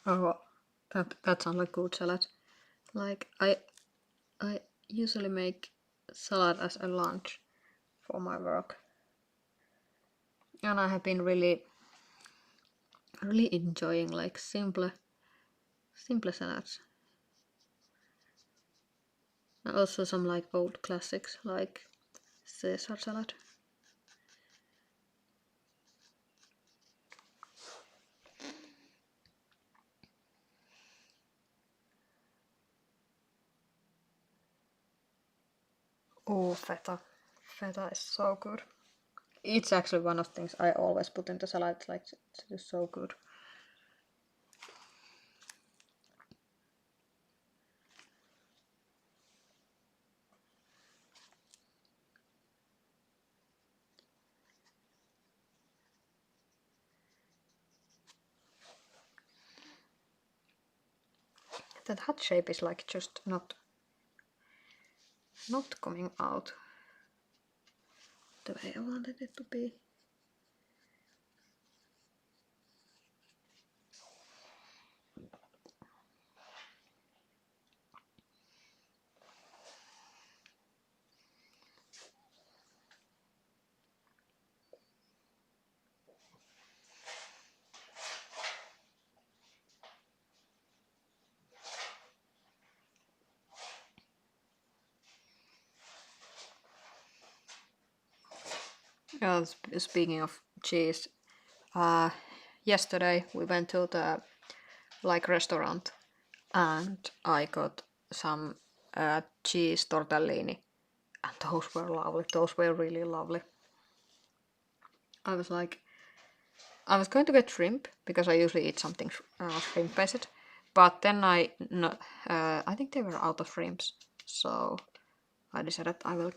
Oh, that sounds like good salad. Like I usually make salad as a lunch for my work, and I have been really enjoying like simple salads. And also some like old classics like Caesar salad. Oh, feta. Feta is so good. It's actually one of the things I always put in the salad, like it's just so good. That hot shape is like just not coming out the way I wanted it to be. Speaking of cheese, yesterday we went to the like restaurant and I got some cheese tortellini, and those were lovely. Those were really lovely. I was like, I was going to get shrimp because I usually eat something shrimp based, but then I think they were out of shrimps, so I decided I will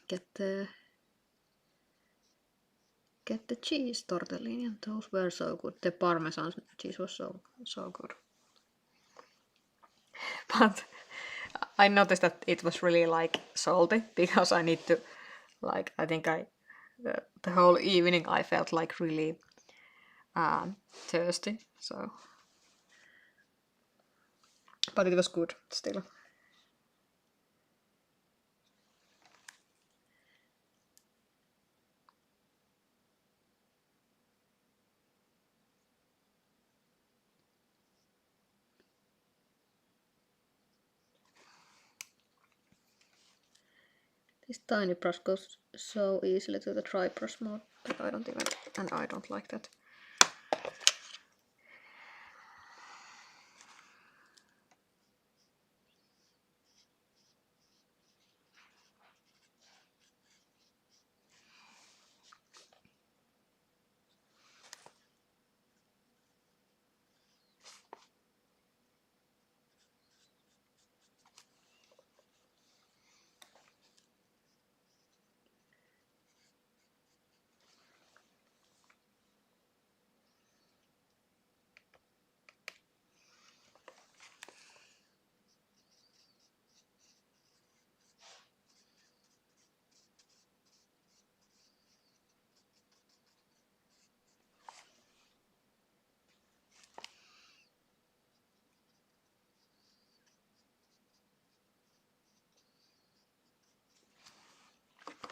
get the cheese tortellini, and those were so good. The parmesan cheese was so good. But I noticed that it was really like salty because I need to like I think the whole evening I felt like really thirsty. So, but it was good still. This tiny brush goes so easily to the dry brush mode that I don't like that.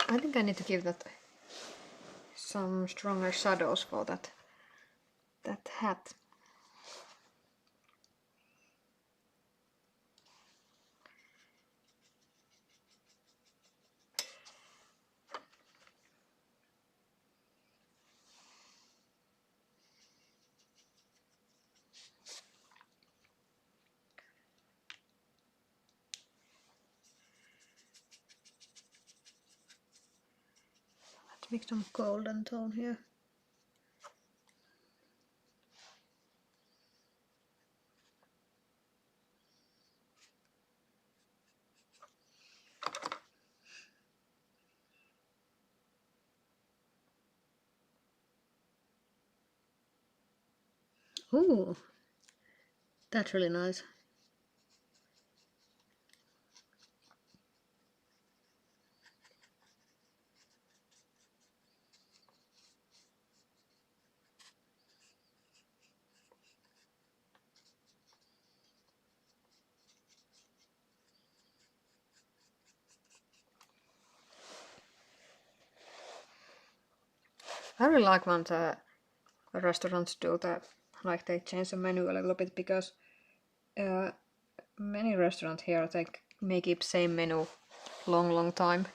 I think I need to give that some stronger shadows for that hat. Let's make some golden tone here. Ooh, that's really nice. I really like when the restaurants do that, like they change the menu a little bit, because many restaurants here they may keep same menu long time,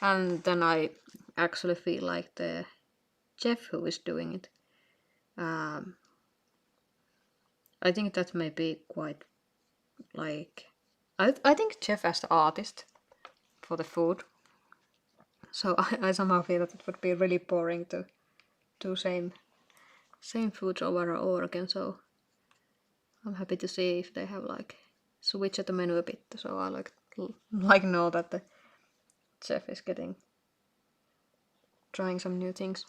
and then I actually feel like the chef who is doing it, I think that may be quite like, I think chef as the artist for the food, so I somehow feel that it would be really boring to do same foods over and over again, so I'm happy to see if they have like switched the menu a bit, so I like know that the chef is trying some new things.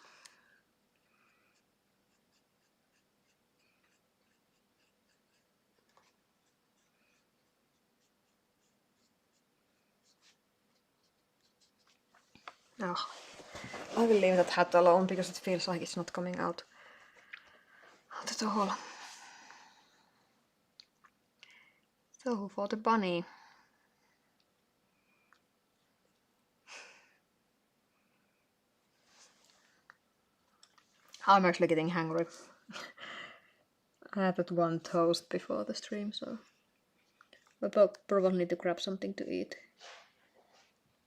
Oh, I will leave that hat alone because it feels like it's not coming out at all. So for the bunny. I'm actually getting hungry. I had that one toast before the stream, so I'll probably need to grab something to eat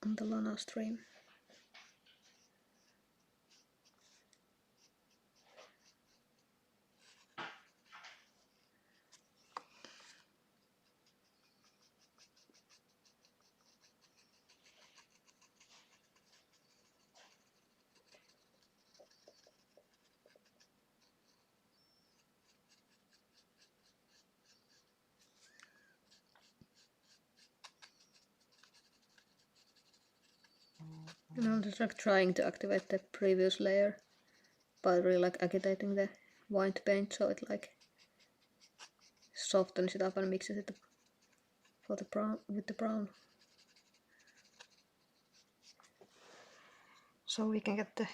on the Lana stream. And I'm just like trying to activate the previous layer by really like agitating the white paint so it like softens it up and mixes it for the brown with the brown. So we can get the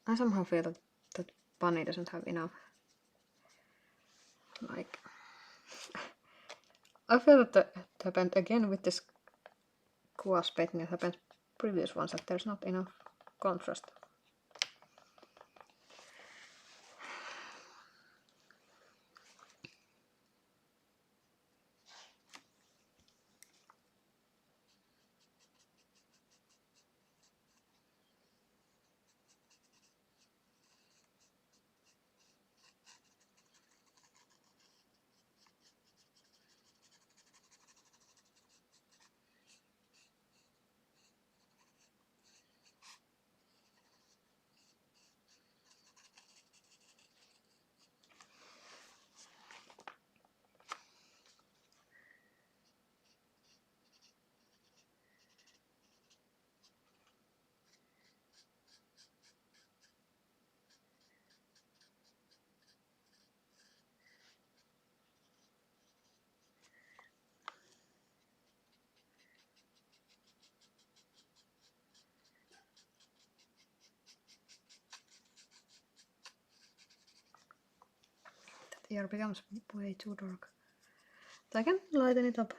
I somehow feel that bunny doesn't have enough. Like, I feel that it happened again with this gouache painting. It happened previous ones that there's not enough contrast. That here becomes way too dark. But I can lighten it up.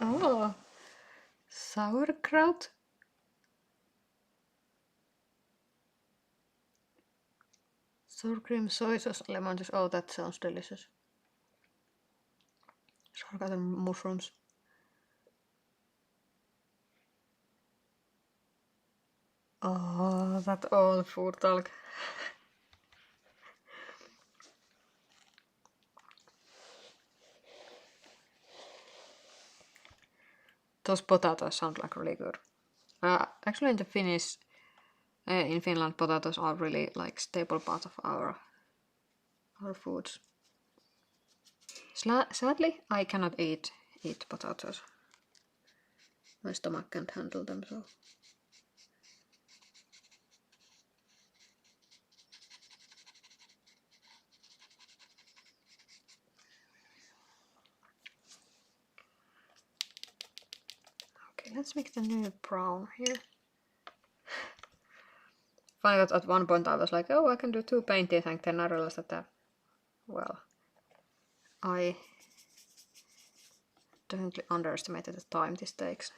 Oh, sauerkraut. Sour cream, soy sauce, lemon juice. Oh, that sounds delicious. Sarcasm mushrooms. Oh, that old food talk. Those potatoes sound like really good. Actually, in the in Finland, potatoes are really like staple part of our foods. Sadly, I cannot eat potatoes. My stomach can't handle them, so. Okay, let's make the new brown here. Funny that at one point I was like, oh, I can do 2 paintings, and then I realized that, well, I definitely underestimated the time this takes.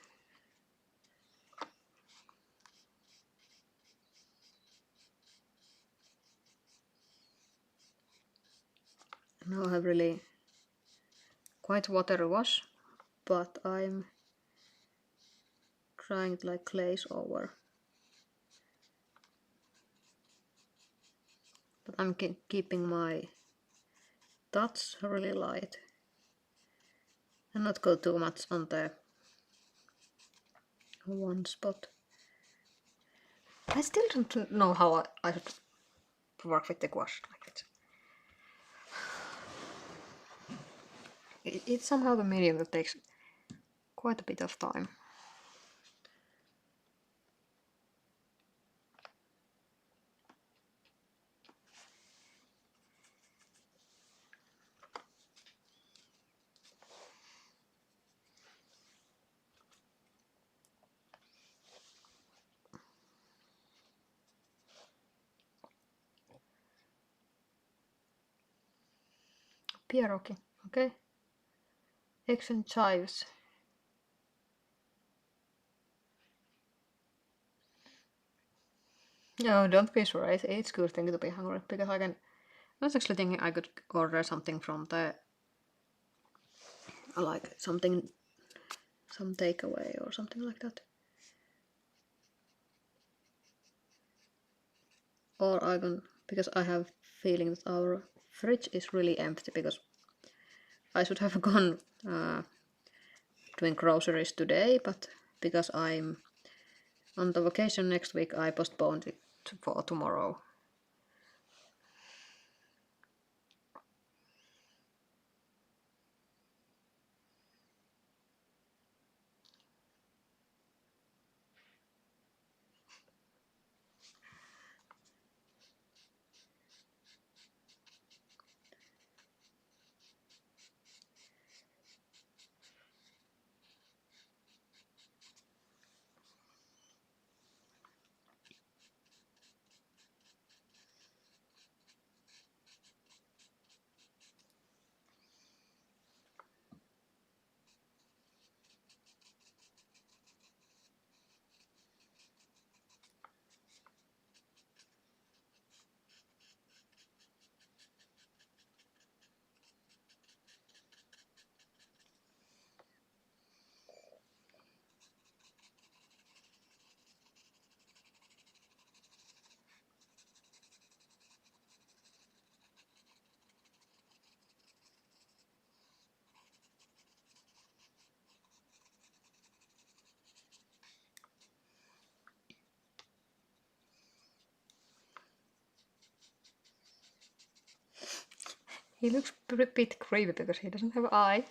Now I have really quite watery wash, but I'm trying to like glaze over. But I'm keeping my dots really light and not go too much on the one spot. I still don't know how I should work with the gouache like it. It's somehow the medium that takes quite a bit of time. Pierogi, okay. Eggs and chives. No, don't be sure. It's good thing to be hungry because I was actually thinking I could order something from the like some takeaway or something like that. Or I can, because I have feeling that our fridge is really empty because I should have gone doing groceries today, but because I'm on the vacation next week, I postponed it for tomorrow. He looks a bit creepy because he doesn't have an eye.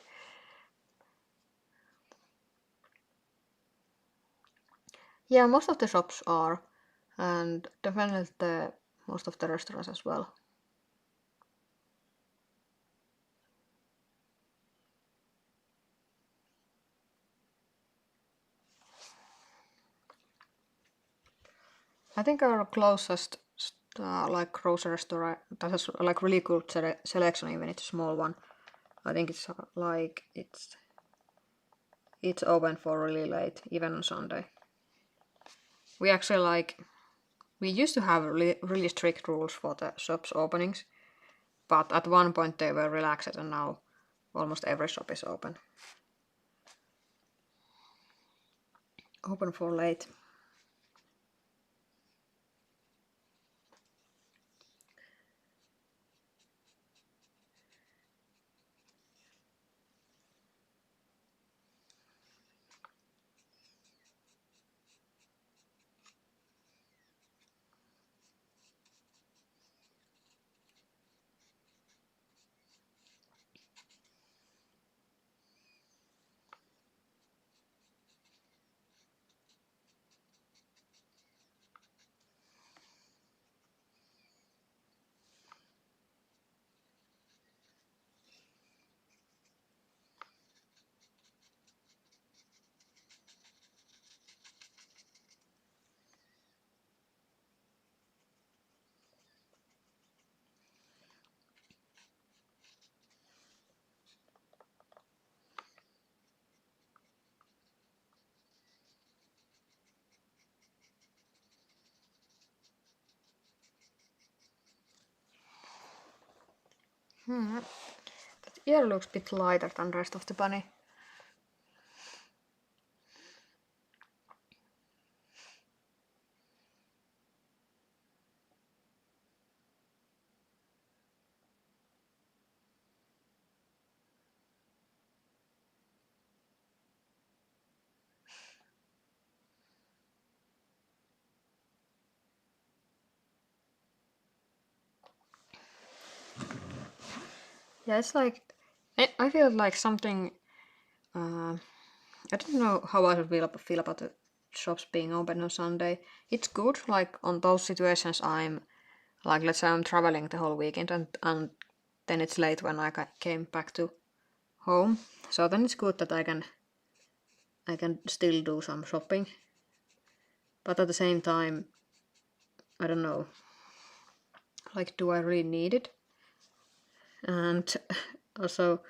Yeah, most of the shops are, and definitely most of the restaurants as well. I think our closest like grocery store that has like really good selection, even it's a small one. I think it's like it's open for really late, even on Sunday. We actually like We used to have really strict rules for the shops openings, but at one point they were relaxed and now almost every shop is open. Open for late. That ear looks a bit lighter than the rest of the bunny. Yeah, it's like, I feel like something, I don't know how I should feel about the shops being open on Sunday. It's good, like on those situations I'm, like let's say I'm traveling the whole weekend and then it's late when I came back to home. So then it's good that I can still do some shopping. But at the same time, I don't know, like do I really need it? And also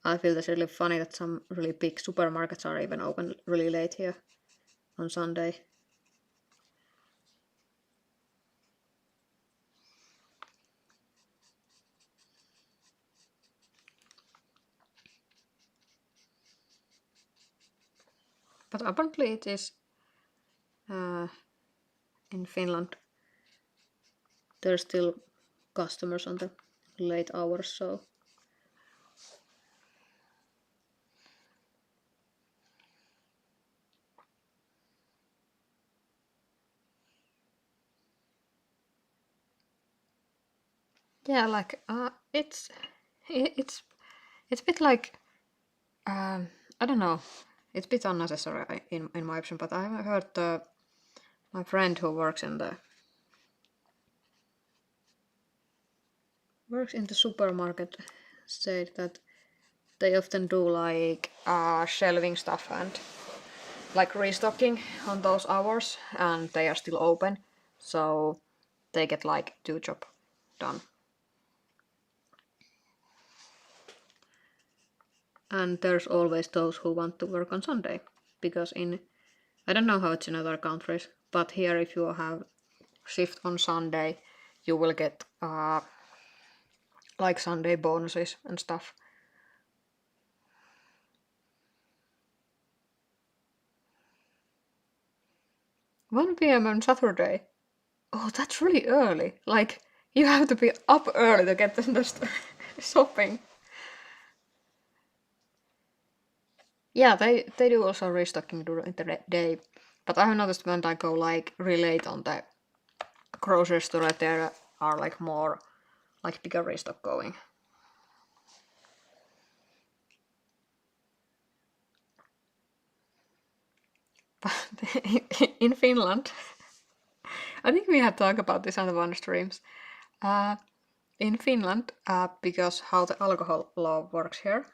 I feel it's really funny that some really big supermarkets are even open really late here on Sunday. But apparently it is in Finland. There's still customers on the late hours, so yeah, like it's a bit like I don't know. It's a bit unnecessary in my opinion, but I heard my friend who works in the supermarket said that they often do like shelving stuff and like restocking on those hours, and they are still open, so they get like 2 job done. And there's always those who want to work on Sunday, because I don't know how it's in other countries, but here if you have shift on Sunday, you will get like Sunday bonuses and stuff. 1 p.m. on Saturday. Oh, that's really early. Like, you have to be up early to get the shopping. Yeah, they do also restocking during the day. But I have noticed when I go like really late on the grocery store, there are like more, like bigger restock going. But in Finland, I think we had talked about this on the one streams. In Finland, because how the alcohol law works here,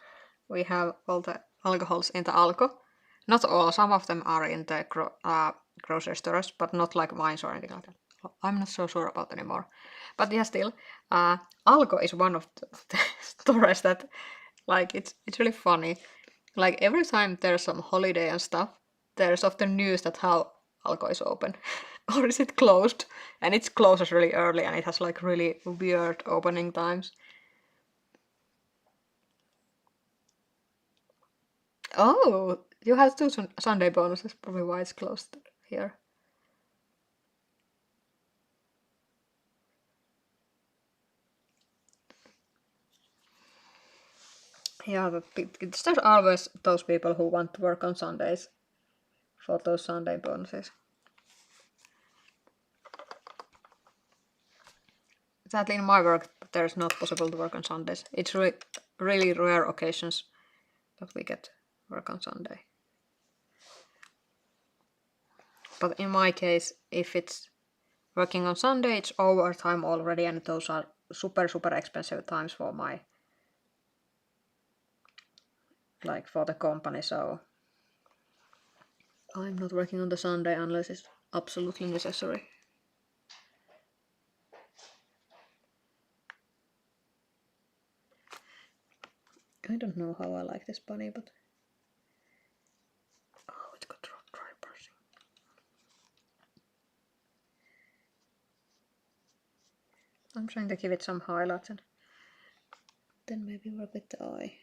we have all the alcohols in the Alko. Not all, some of them are in the grocery stores, but not like wines or anything like that. I'm not so sure about anymore. But yeah, still, Alko is one of the stores that, like, it's really funny. Like every time there's some holiday and stuff, there's often news that how Alko is open. Or is it closed? And it closes really early and it has like really weird opening times. Oh, you have 2 Sunday bonuses, probably why it's closed here. Yeah, but there's always those people who want to work on Sundays for those Sunday bonuses. Sadly, in my work, there's not possible to work on Sundays. It's really rare occasions that we get work on Sunday. But in my case, if it's working on Sunday, it's overtime already, and those are super expensive times for my, like, for the company, so I'm not working on the Sunday unless it's absolutely necessary. I don't know how I like this bunny, but oh, it's got dry brushing. I'm trying to give it some highlights and then maybe work with the eye.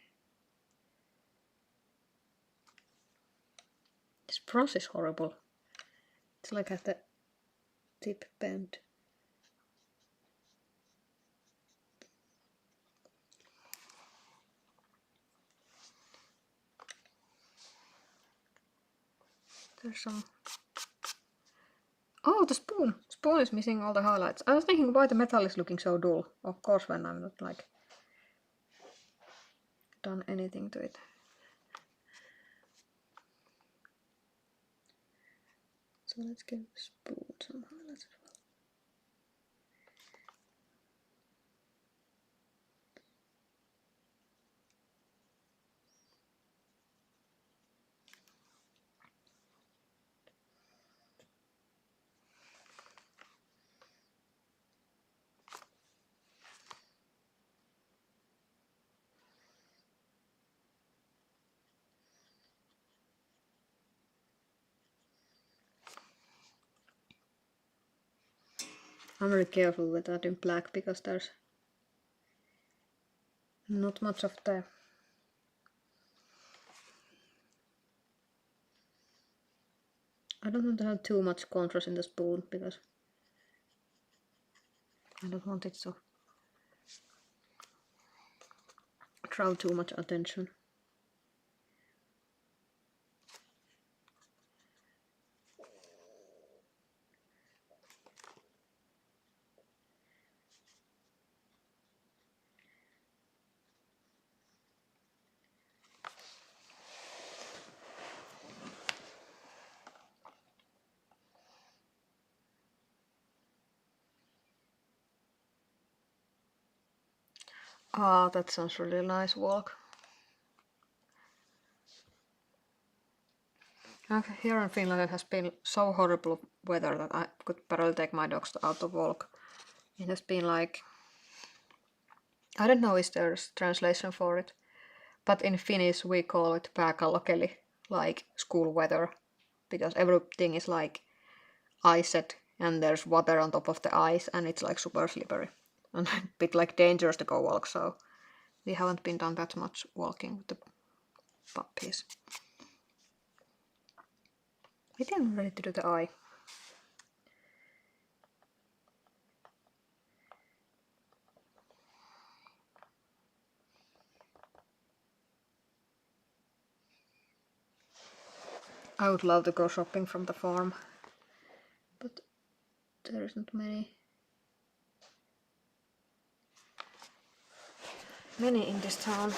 This brush is horrible. It's like at the tip bend. There's some... Oh, the spoon! Spoon is missing all the highlights. I was thinking why the metal is looking so dull. Of course, when I'm not like done anything to it. So let's give the spoon some highlights as well. I'm very careful with adding black because there's not much of the I don't want to have too much contrast in the spoon because I don't want it to draw too much attention. Ah, that sounds really nice walk. Okay, here in Finland it has been so horrible weather that I could barely take my dogs out to walk. It has been like, I don't know if there's translation for it, but in Finnish we call it pääkallokeli, like school weather, because everything is like iced and there's water on top of the ice and it's like super slippery and a bit like dangerous to go walk, so we haven't been done that much walking with the puppies. We didn't ready to do the eye. I would love to go shopping from the farm, but there isn't many in this town.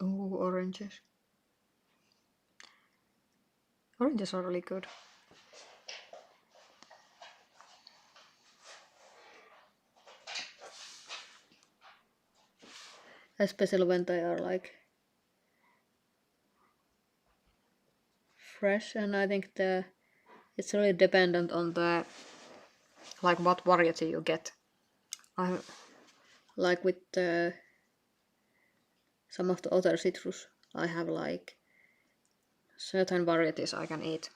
Ooh, oranges. Oranges are really good. Especially when they are like fresh, and I think it's really dependent on the like what variety you get. I like with some of the other citrus, I have like certain varieties I can eat.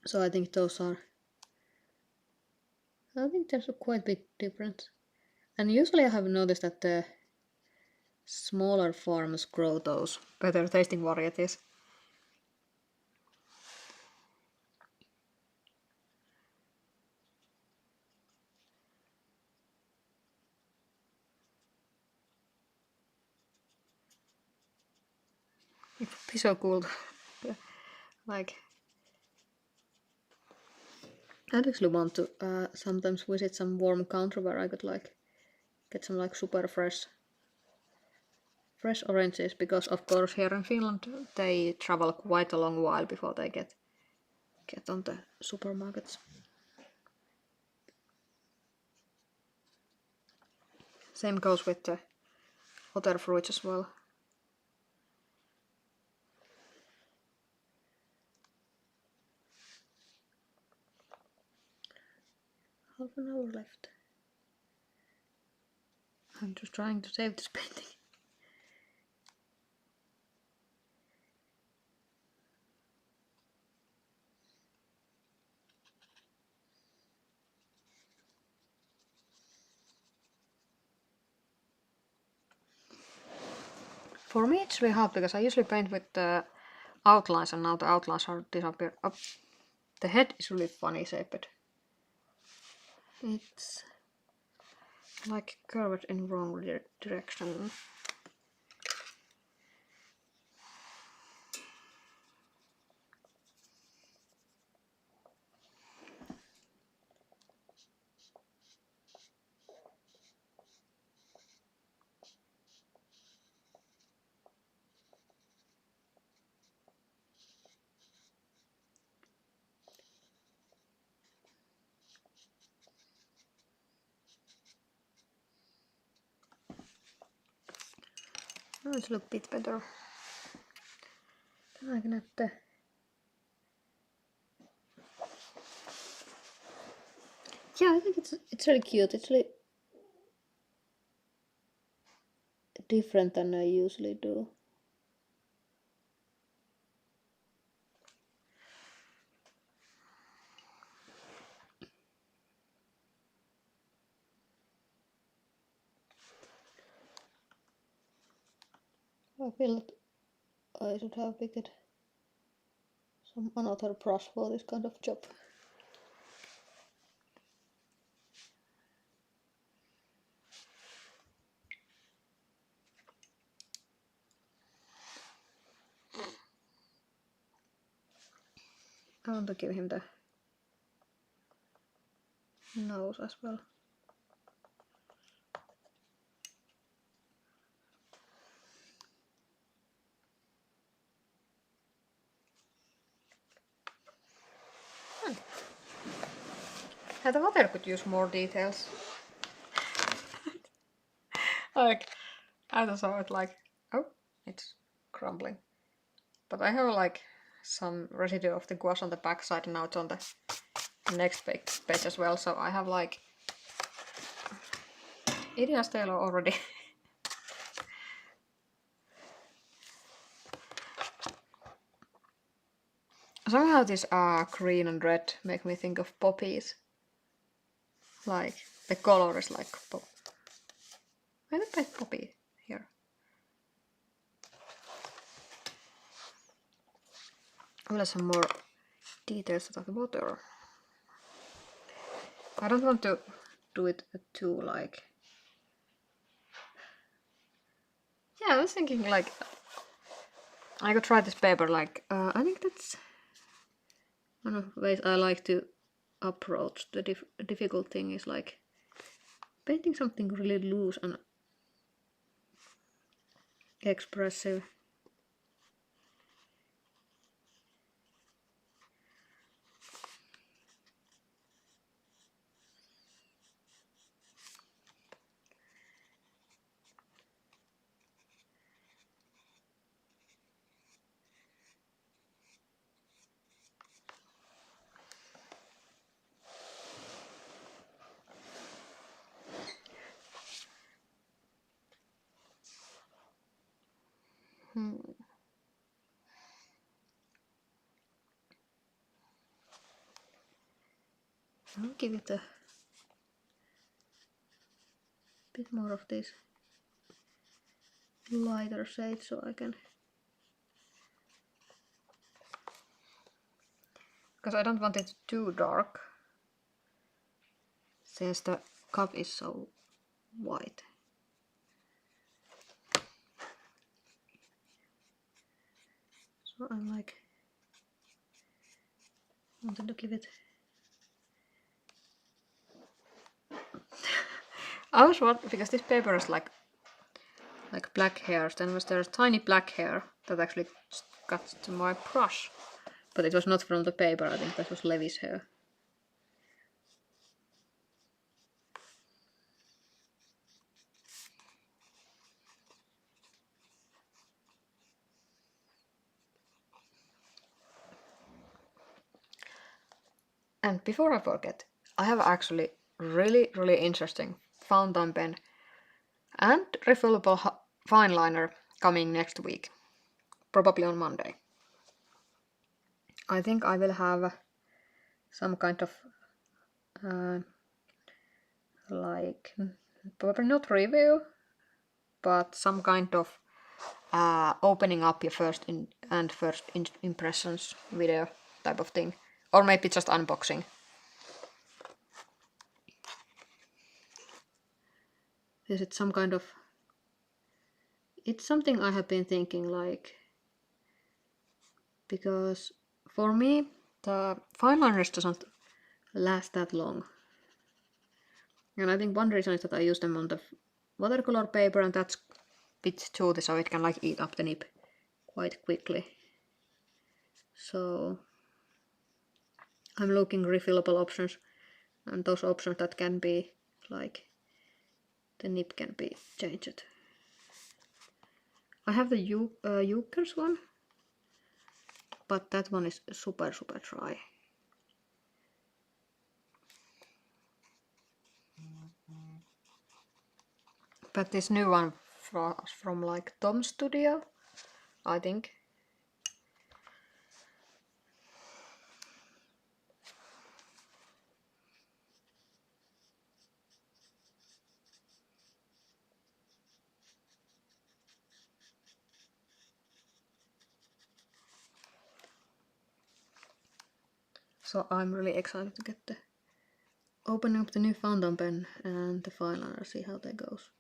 So I think those are, I think there's a quite big difference. And usually I have noticed that the smaller farms grow those better tasting varieties. It would be so cool to, like, I'd actually want to sometimes visit some warm country where I could like get some like super fresh oranges, because of course here in Finland they travel quite a long while before they get on the supermarkets. Same goes with the other fruits as well. Half an hour left. I'm just trying to save this painting. For me it's really hard because I usually paint with the outlines, and now the outlines are disappeared. Oh, the head is really funny shaped. It's like curved in wrong direction. Now it's a little bit better. Then I can add the I think it's really cute. It's really different than I usually do. I feel that I should have picked some another brush for this kind of job. I want to give him the nose as well. The water could use more details. Like, I just saw it like, oh, it's crumbling. But I have like some residue of the gouache on the back side, and now it's on the next page as well. So I have like ideas there already. Somehow this green and red make me think of poppies. Like, the color is like pop. I don't paint poppy here. I'll add some more details of the water. I don't want to do it too like... Yeah, I was thinking like... I could try this paper like... I think that's one of the ways I like to approach the difficult thing is like painting something really loose and expressive. I'll give it a bit more of this lighter shade so I can, because I don't want it too dark since the cup is so white. So I'm like wanted to give it. I was wondering because this paper is like black hairs. Then there's tiny black hair that actually got to my brush, but it was not from the paper. I think that was Levi's hair. And before I forget, I have actually really interesting fountain pen and refillable fine liner coming next week, probably on Monday. I think I will have some kind of like, probably not review, but some kind of opening up your first impressions video type of thing, or maybe just unboxing. Is it some kind of, it's something I have been thinking like, because for me the fine liners doesn't last that long, and I think one reason is that I use them on the watercolor paper, and that's a bit toothy, so it can like eat up the nib quite quickly. So I'm looking refillable options, and those options that can be like the nib can be changed. I have the Junkers one, but that one is super dry. But this new one from like Tom Studio, I think. So I'm really excited to get the open up the new fountain pen and the fine liner, see how that goes.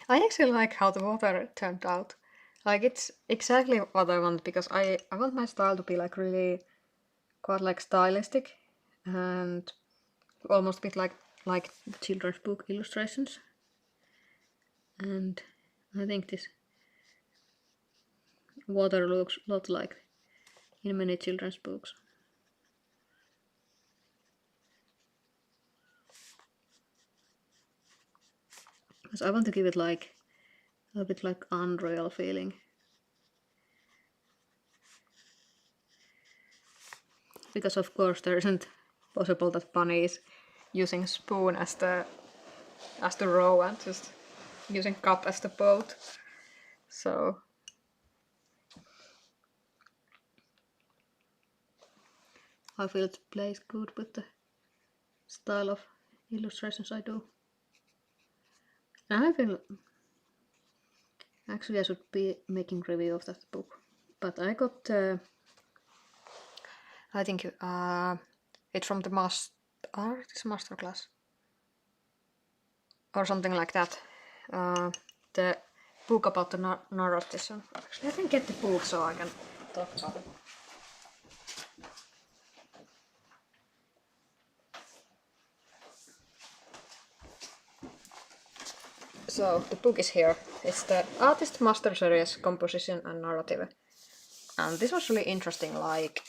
I actually like how the water turned out. Like it's exactly what I want, because I want my style to be like really quite like stylistic and almost a bit like children's book illustrations. And I think this water looks a lot like in many children's books. Because I want to give it like a bit like unreal feeling. Because of course there isn't possible that Bunny is using spoon as the row and just using cup as the boat. So I feel it plays good with the style of illustrations I do. And I feel actually I should be making review of that book, but I got I think it's from the masterclass or something like that. The book about the narration. Actually, I can get the book so I can talk about it. So the book is here. It's the Artist Master Series Composition and Narrative, and this was really interesting. Like,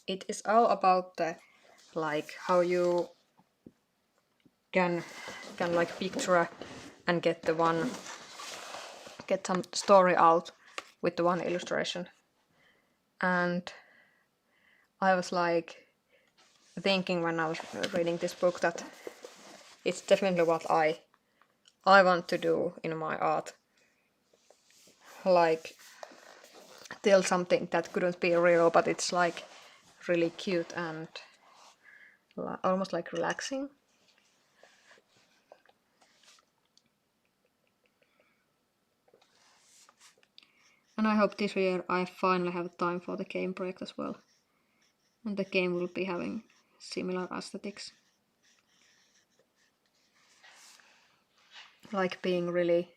it is all about the like how you can like picture and get some story out with the one illustration. And I was like, thinking when I was reading this book that it's definitely what I want to do in my art. Like tell something that couldn't be real, but it's like really cute and almost like relaxing. And I hope this year I finally have time for the game project as well. And the game will be having similar aesthetics. Like being really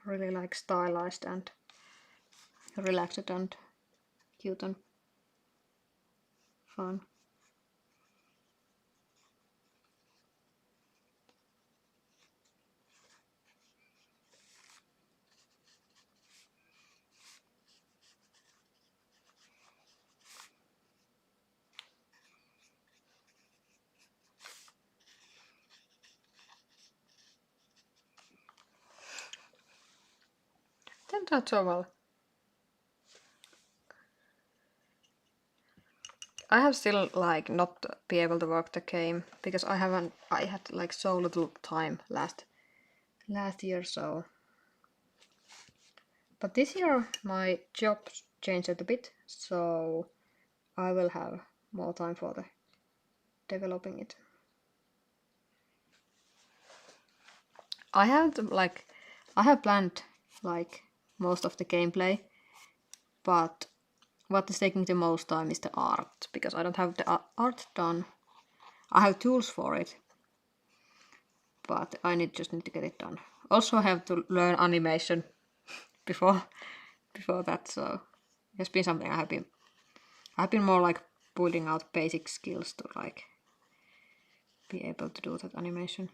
like stylized and relaxed and cute and fun. Turned out so well. I have still like not be able to work the game because I had like so little time last year, so. But this year my job changed a bit, so I will have more time for the developing it. I have planned like most of the gameplay, but what is taking the most time is the art, because I don't have the art done. I have tools for it, but I just need to get it done. Also, I have to learn animation before that, so it's been something I've been more like building out basic skills to like be able to do that animation.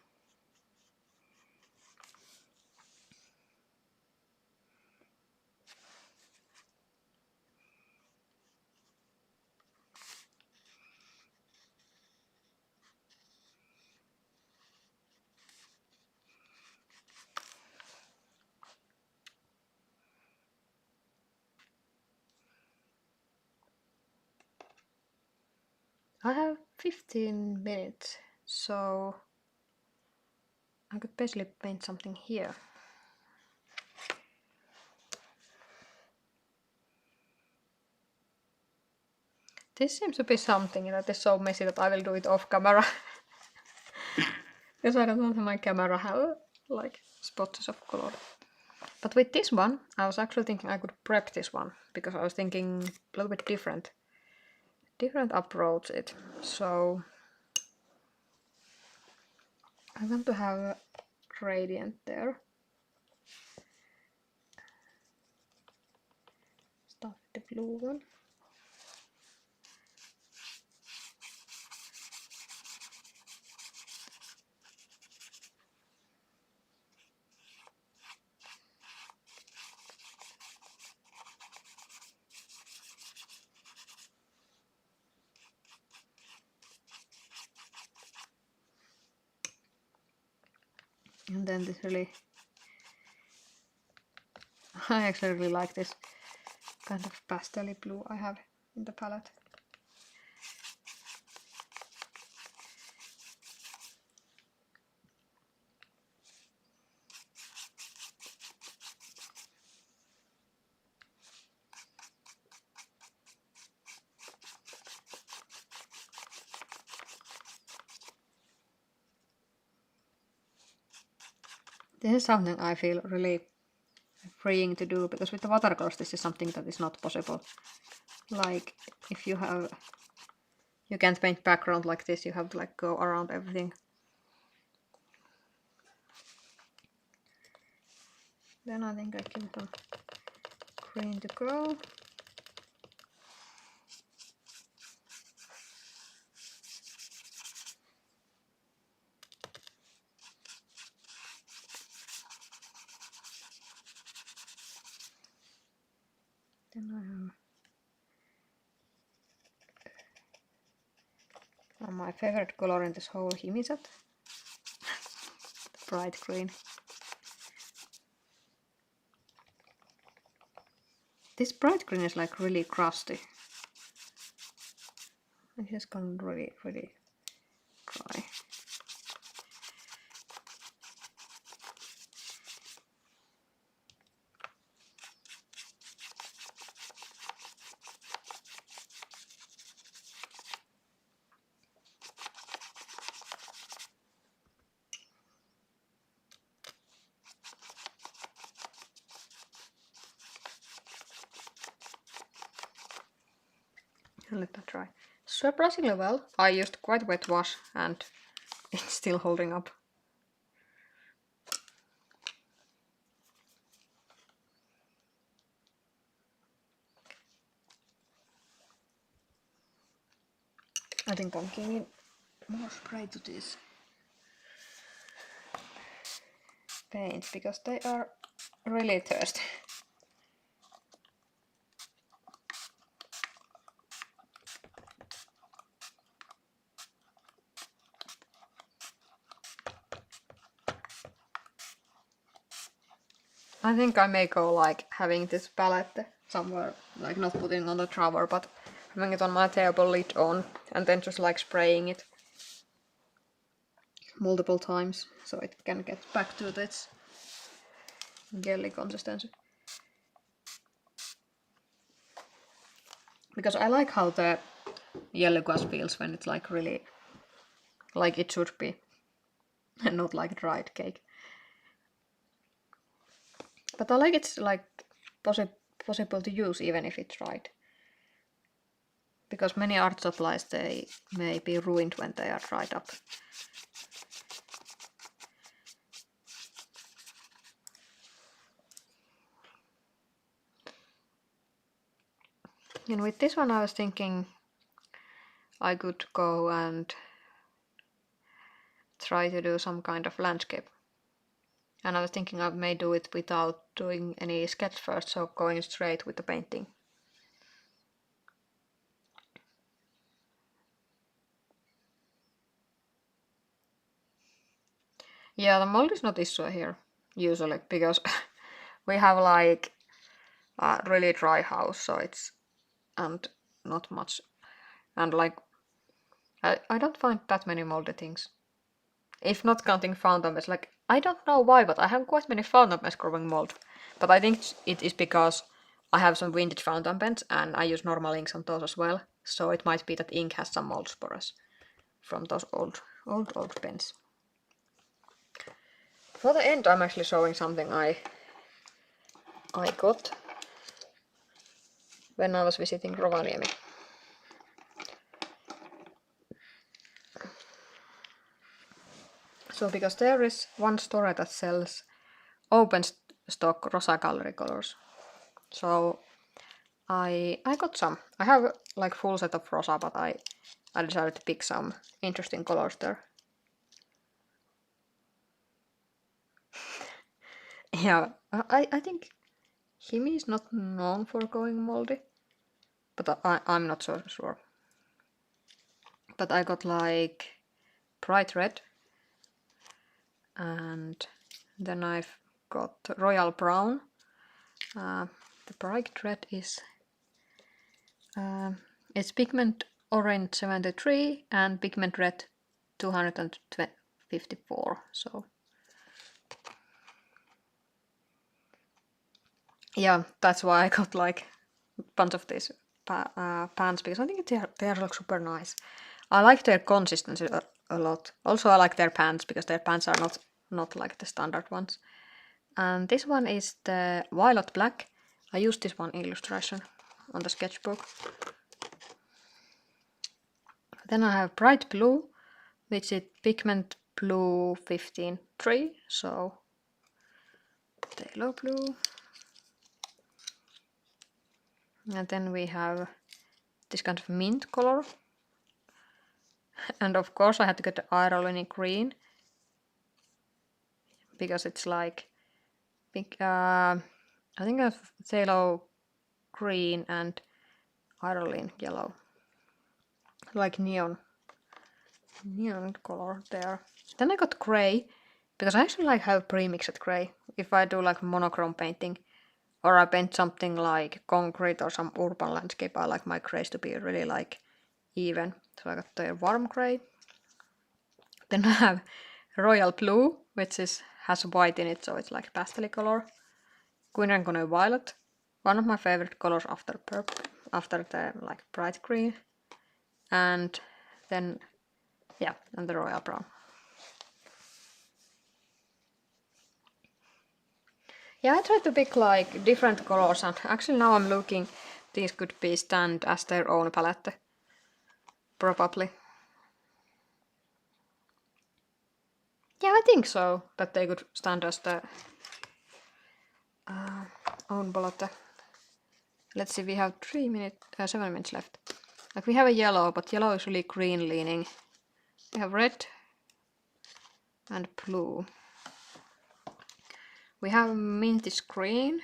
I have 15 minutes, so I could basically paint something here. This seems to be something that is so messy that I will do it off camera. Because I don't want my camera have like spots of color. But with this one, I was actually thinking I could prep this one, because I was thinking a little bit different approach it. So I want to have a gradient there. Start with the blue one. And then this really, I actually really like this kind of pastel blue I have in the palette. This is something I feel really freeing to do, because with the watercolors this is something that is not possible. Like if you can't paint background like this, you have to like go around everything. Then I think I give some green to go. Then I have my favorite color in this whole himiset, the bright green. This bright green is like really crusty. It has gone really, really dry. Let that dry. Surprisingly well. I used quite wet wash and it's still holding up. I think I'm giving more spray to this paint because they are really thirsty. I think I may go like having this palette somewhere, like not putting on the drawer, but having it on my table lid on and then just like spraying it multiple times so it can get back to its jelly consistency. Because I like how the yellow gouache feels when it's like really like it should be and not like dried cake. But I like it's like possible to use even if it's dried. Because many art supplies, they may be ruined when they are dried up. And with this one I was thinking I could go and try to do some kind of landscape. And I was thinking I may do it without doing any sketch first, so going straight with the painting. Yeah, the mold is not issue here, usually, because we have like a really dry house, so it's, and not much, and like, I don't find that many moldy things. If not counting fountain pens, like, I don't know why, but I have quite many fountain pens growing mold. But I think it is because I have some vintage fountain pens and I use normal inks on those as well. So it might be that ink has some mold spores from those old pens. For the end, I'm actually showing something I got when I was visiting Rovaniemi. So because there is one store that sells open stock Rosa gallery colors. So I got some. I have like full set of Rosa, but I decided to pick some interesting colors there. Yeah, I think Himi is not known for going moldy, but I'm not so sure. But I got like bright red, and then I've got royal brown. The bright red is it's pigment orange 73 and pigment red 254. So yeah, that's why I got like a bunch of these pans, because I think they are like super nice. I like their consistency a lot. Also I like their pants because their pants are not like the standard ones. And this one is the violet black. I used this one illustration on the sketchbook. Then I have bright blue, which is pigment blue 15.3, so phthalo blue. And then we have this kind of mint color. And of course I had to get the irony green, because it's like pink, I think I have phthalo green and iroline yellow, like neon color there. Then I got gray, because I actually like have pre-mixed gray. If I do like monochrome painting, or I paint something like concrete or some urban landscape, I like my grays to be really like even. So I got the warm gray. Then I have royal blue, which has white in it, so it's like pastel color. Kuningainen violet, one of my favorite colors after purple, after the like bright green. And then, yeah, and the royal brown. Yeah, I tried to pick like different colors, and actually now I'm looking, these could be stand as their own palette. Probably. Yeah, I think so, that they could stand as the own palette. Let's see, we have 7 minutes left. Like we have a yellow, but yellow is really green leaning. We have red and blue. We have mintish green.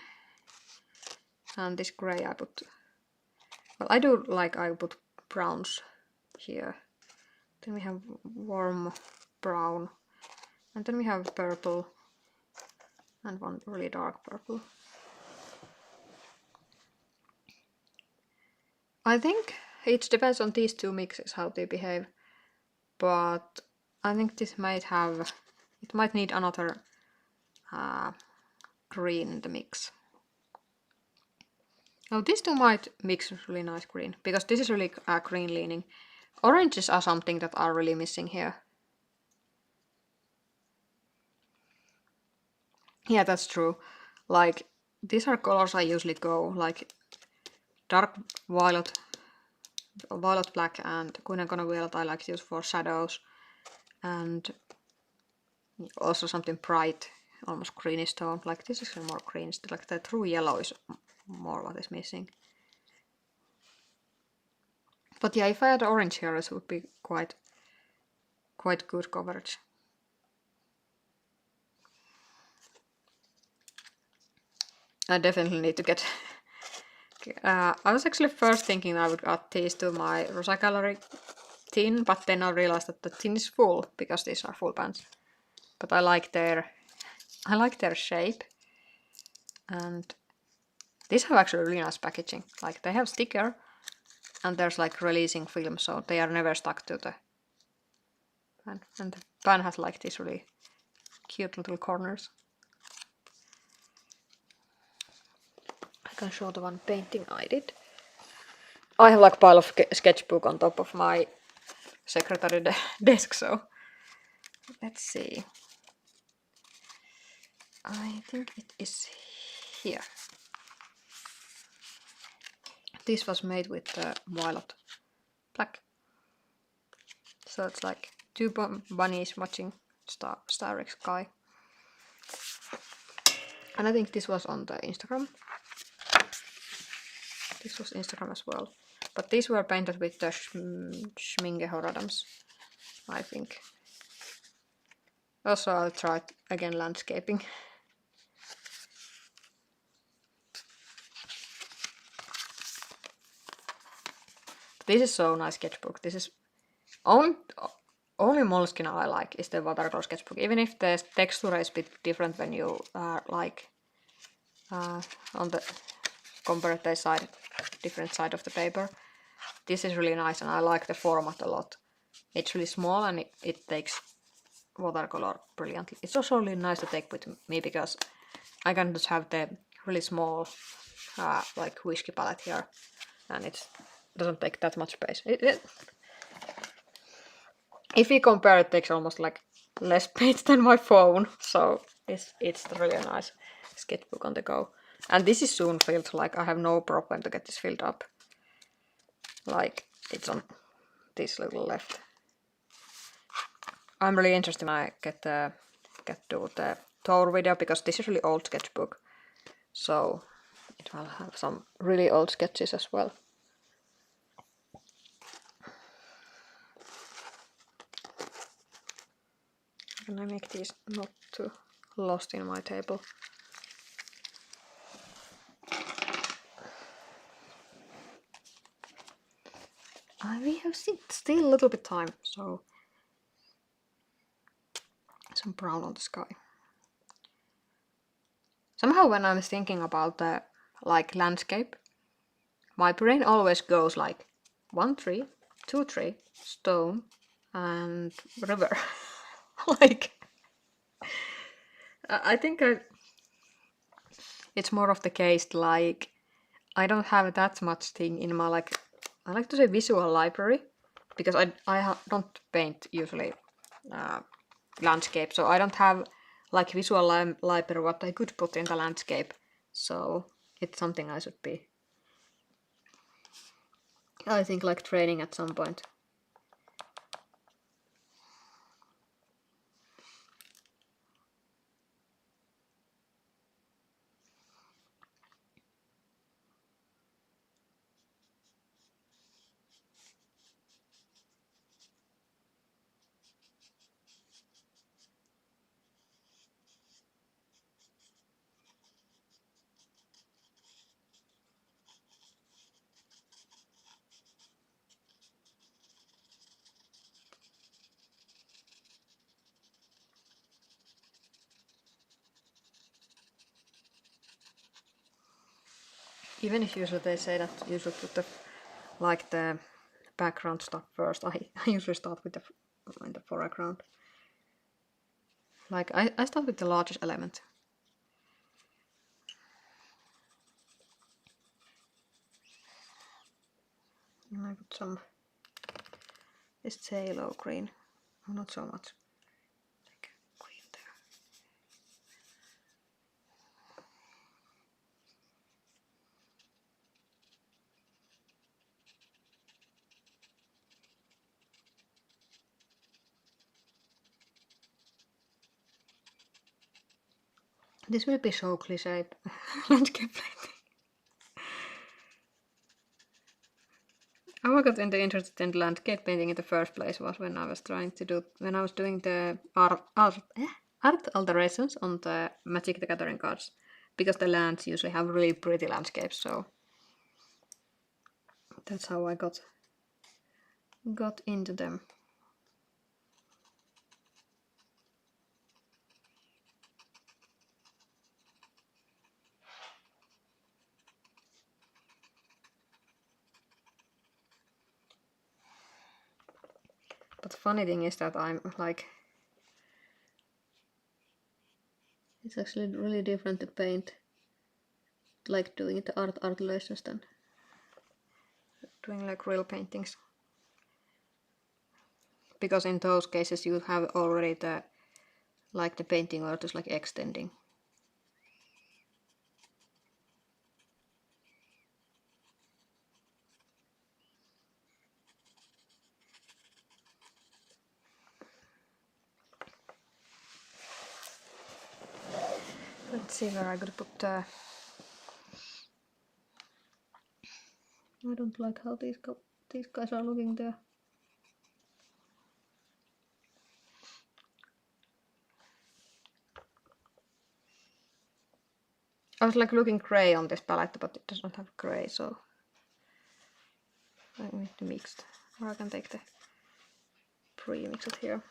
And this gray I put... Well, I do like I put browns here. Then we have warm brown. And then we have purple. And one really dark purple. I think it depends on these two mixes how they behave. But I think this might have... It might need another green in the mix. Oh, these two might mix really nice green, because this is really green leaning. Oranges are something that are really missing here. Yeah, that's true. Like, these are colors I usually go, like dark violet, violet black, and Kuningainen violet I like to use for shadows. And also something bright, almost greenish tone. Like this is more greenish, like the true yellow is more what is missing. But yeah, if I had orange here, this would be quite good coverage. I definitely need to get... I was actually first thinking I would add these to my Rosa Gallery tin, but then I realized that the tin is full, because these are full pans. But I like their shape. And these have actually really nice packaging. Like they have sticker, and there's like releasing film, so they are never stuck to the pan. And the pan has like these really cute little corners. I can show the one painting I did. I have like a pile of sketchbook on top of my secretary desk, so let's see. I think it is here. This was made with violet black. So it's like two bunnies watching starry sky. And I think this was on the Instagram. This was Instagram as well. But these were painted with the Schminke Horadams, I think. Also, I'll try again landscaping. This is so nice sketchbook. This is only Moleskine I like is the watercolor sketchbook. Even if the texture is a bit different when you like on the comparative side, different side of the paper. This is really nice, and I like the format a lot. It's really small, and it takes watercolor brilliantly. It's also really nice to take with me, because I can just have the really small like whiskey palette here, and it doesn't take that much space. If we compare, it takes almost like less page than my phone, so it's really a nice sketchbook on the go. And this is soon filled, like I have no problem to get this filled up. Like it's on this little left. I'm really interested when I get to the tour video, because this is really old sketchbook, so it will have some really old sketches as well. Can I make these not too lost in my table? We have still a little bit time, so some brown on the sky. Somehow when I'm thinking about the like landscape, my brain always goes like 1 tree, 2 tree, stone, and river. Like, I think it's more of the case like I don't have that much thing in my like, I like to say visual library, because I don't paint usually landscape, so I don't have like visual library what I could put in the landscape. So it's something I should be, I think, like training at some point. Even if usually they say that you should put the like the background stuff first, I usually start with the foreground. Like I start with the largest element. And I put some this phthalo green. Oh, not so much. Like green there. This will be so cliche landscape painting. How I got interested in landscape painting in the first place was when I was doing the art alterations on the Magic the Gathering cards, because the lands usually have really pretty landscapes, so that's how I got into them. But the funny thing is that I'm like, it's actually really different to paint, like doing the art alterations than doing like real paintings. Because in those cases you have already the painting artist like extending. Let's see where I could put the... I don't like how these guys are looking there. I was like looking grey on this palette, but it doesn't have grey, so I need to mix it. Or I can take the pre-mix it here.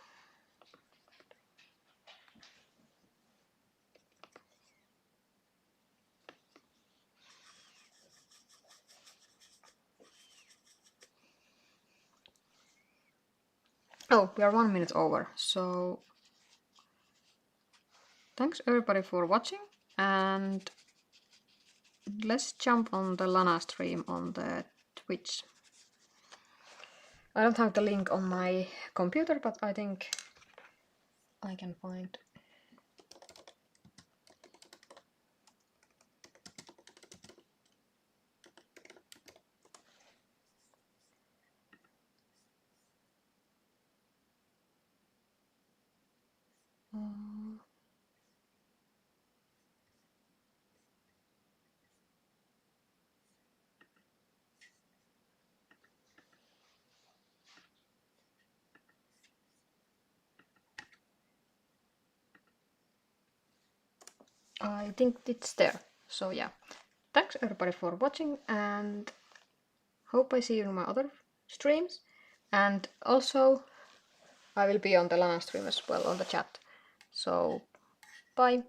Oh, we are 1 minute over, so thanks everybody for watching, and let's jump on the Lana stream on the Twitch. I don't have the link on my computer, but I think I can find. I think it's there. So yeah, thanks everybody for watching, and hope I see you in my other streams. And also I will be on the Lana stream as well on the chat. So bye.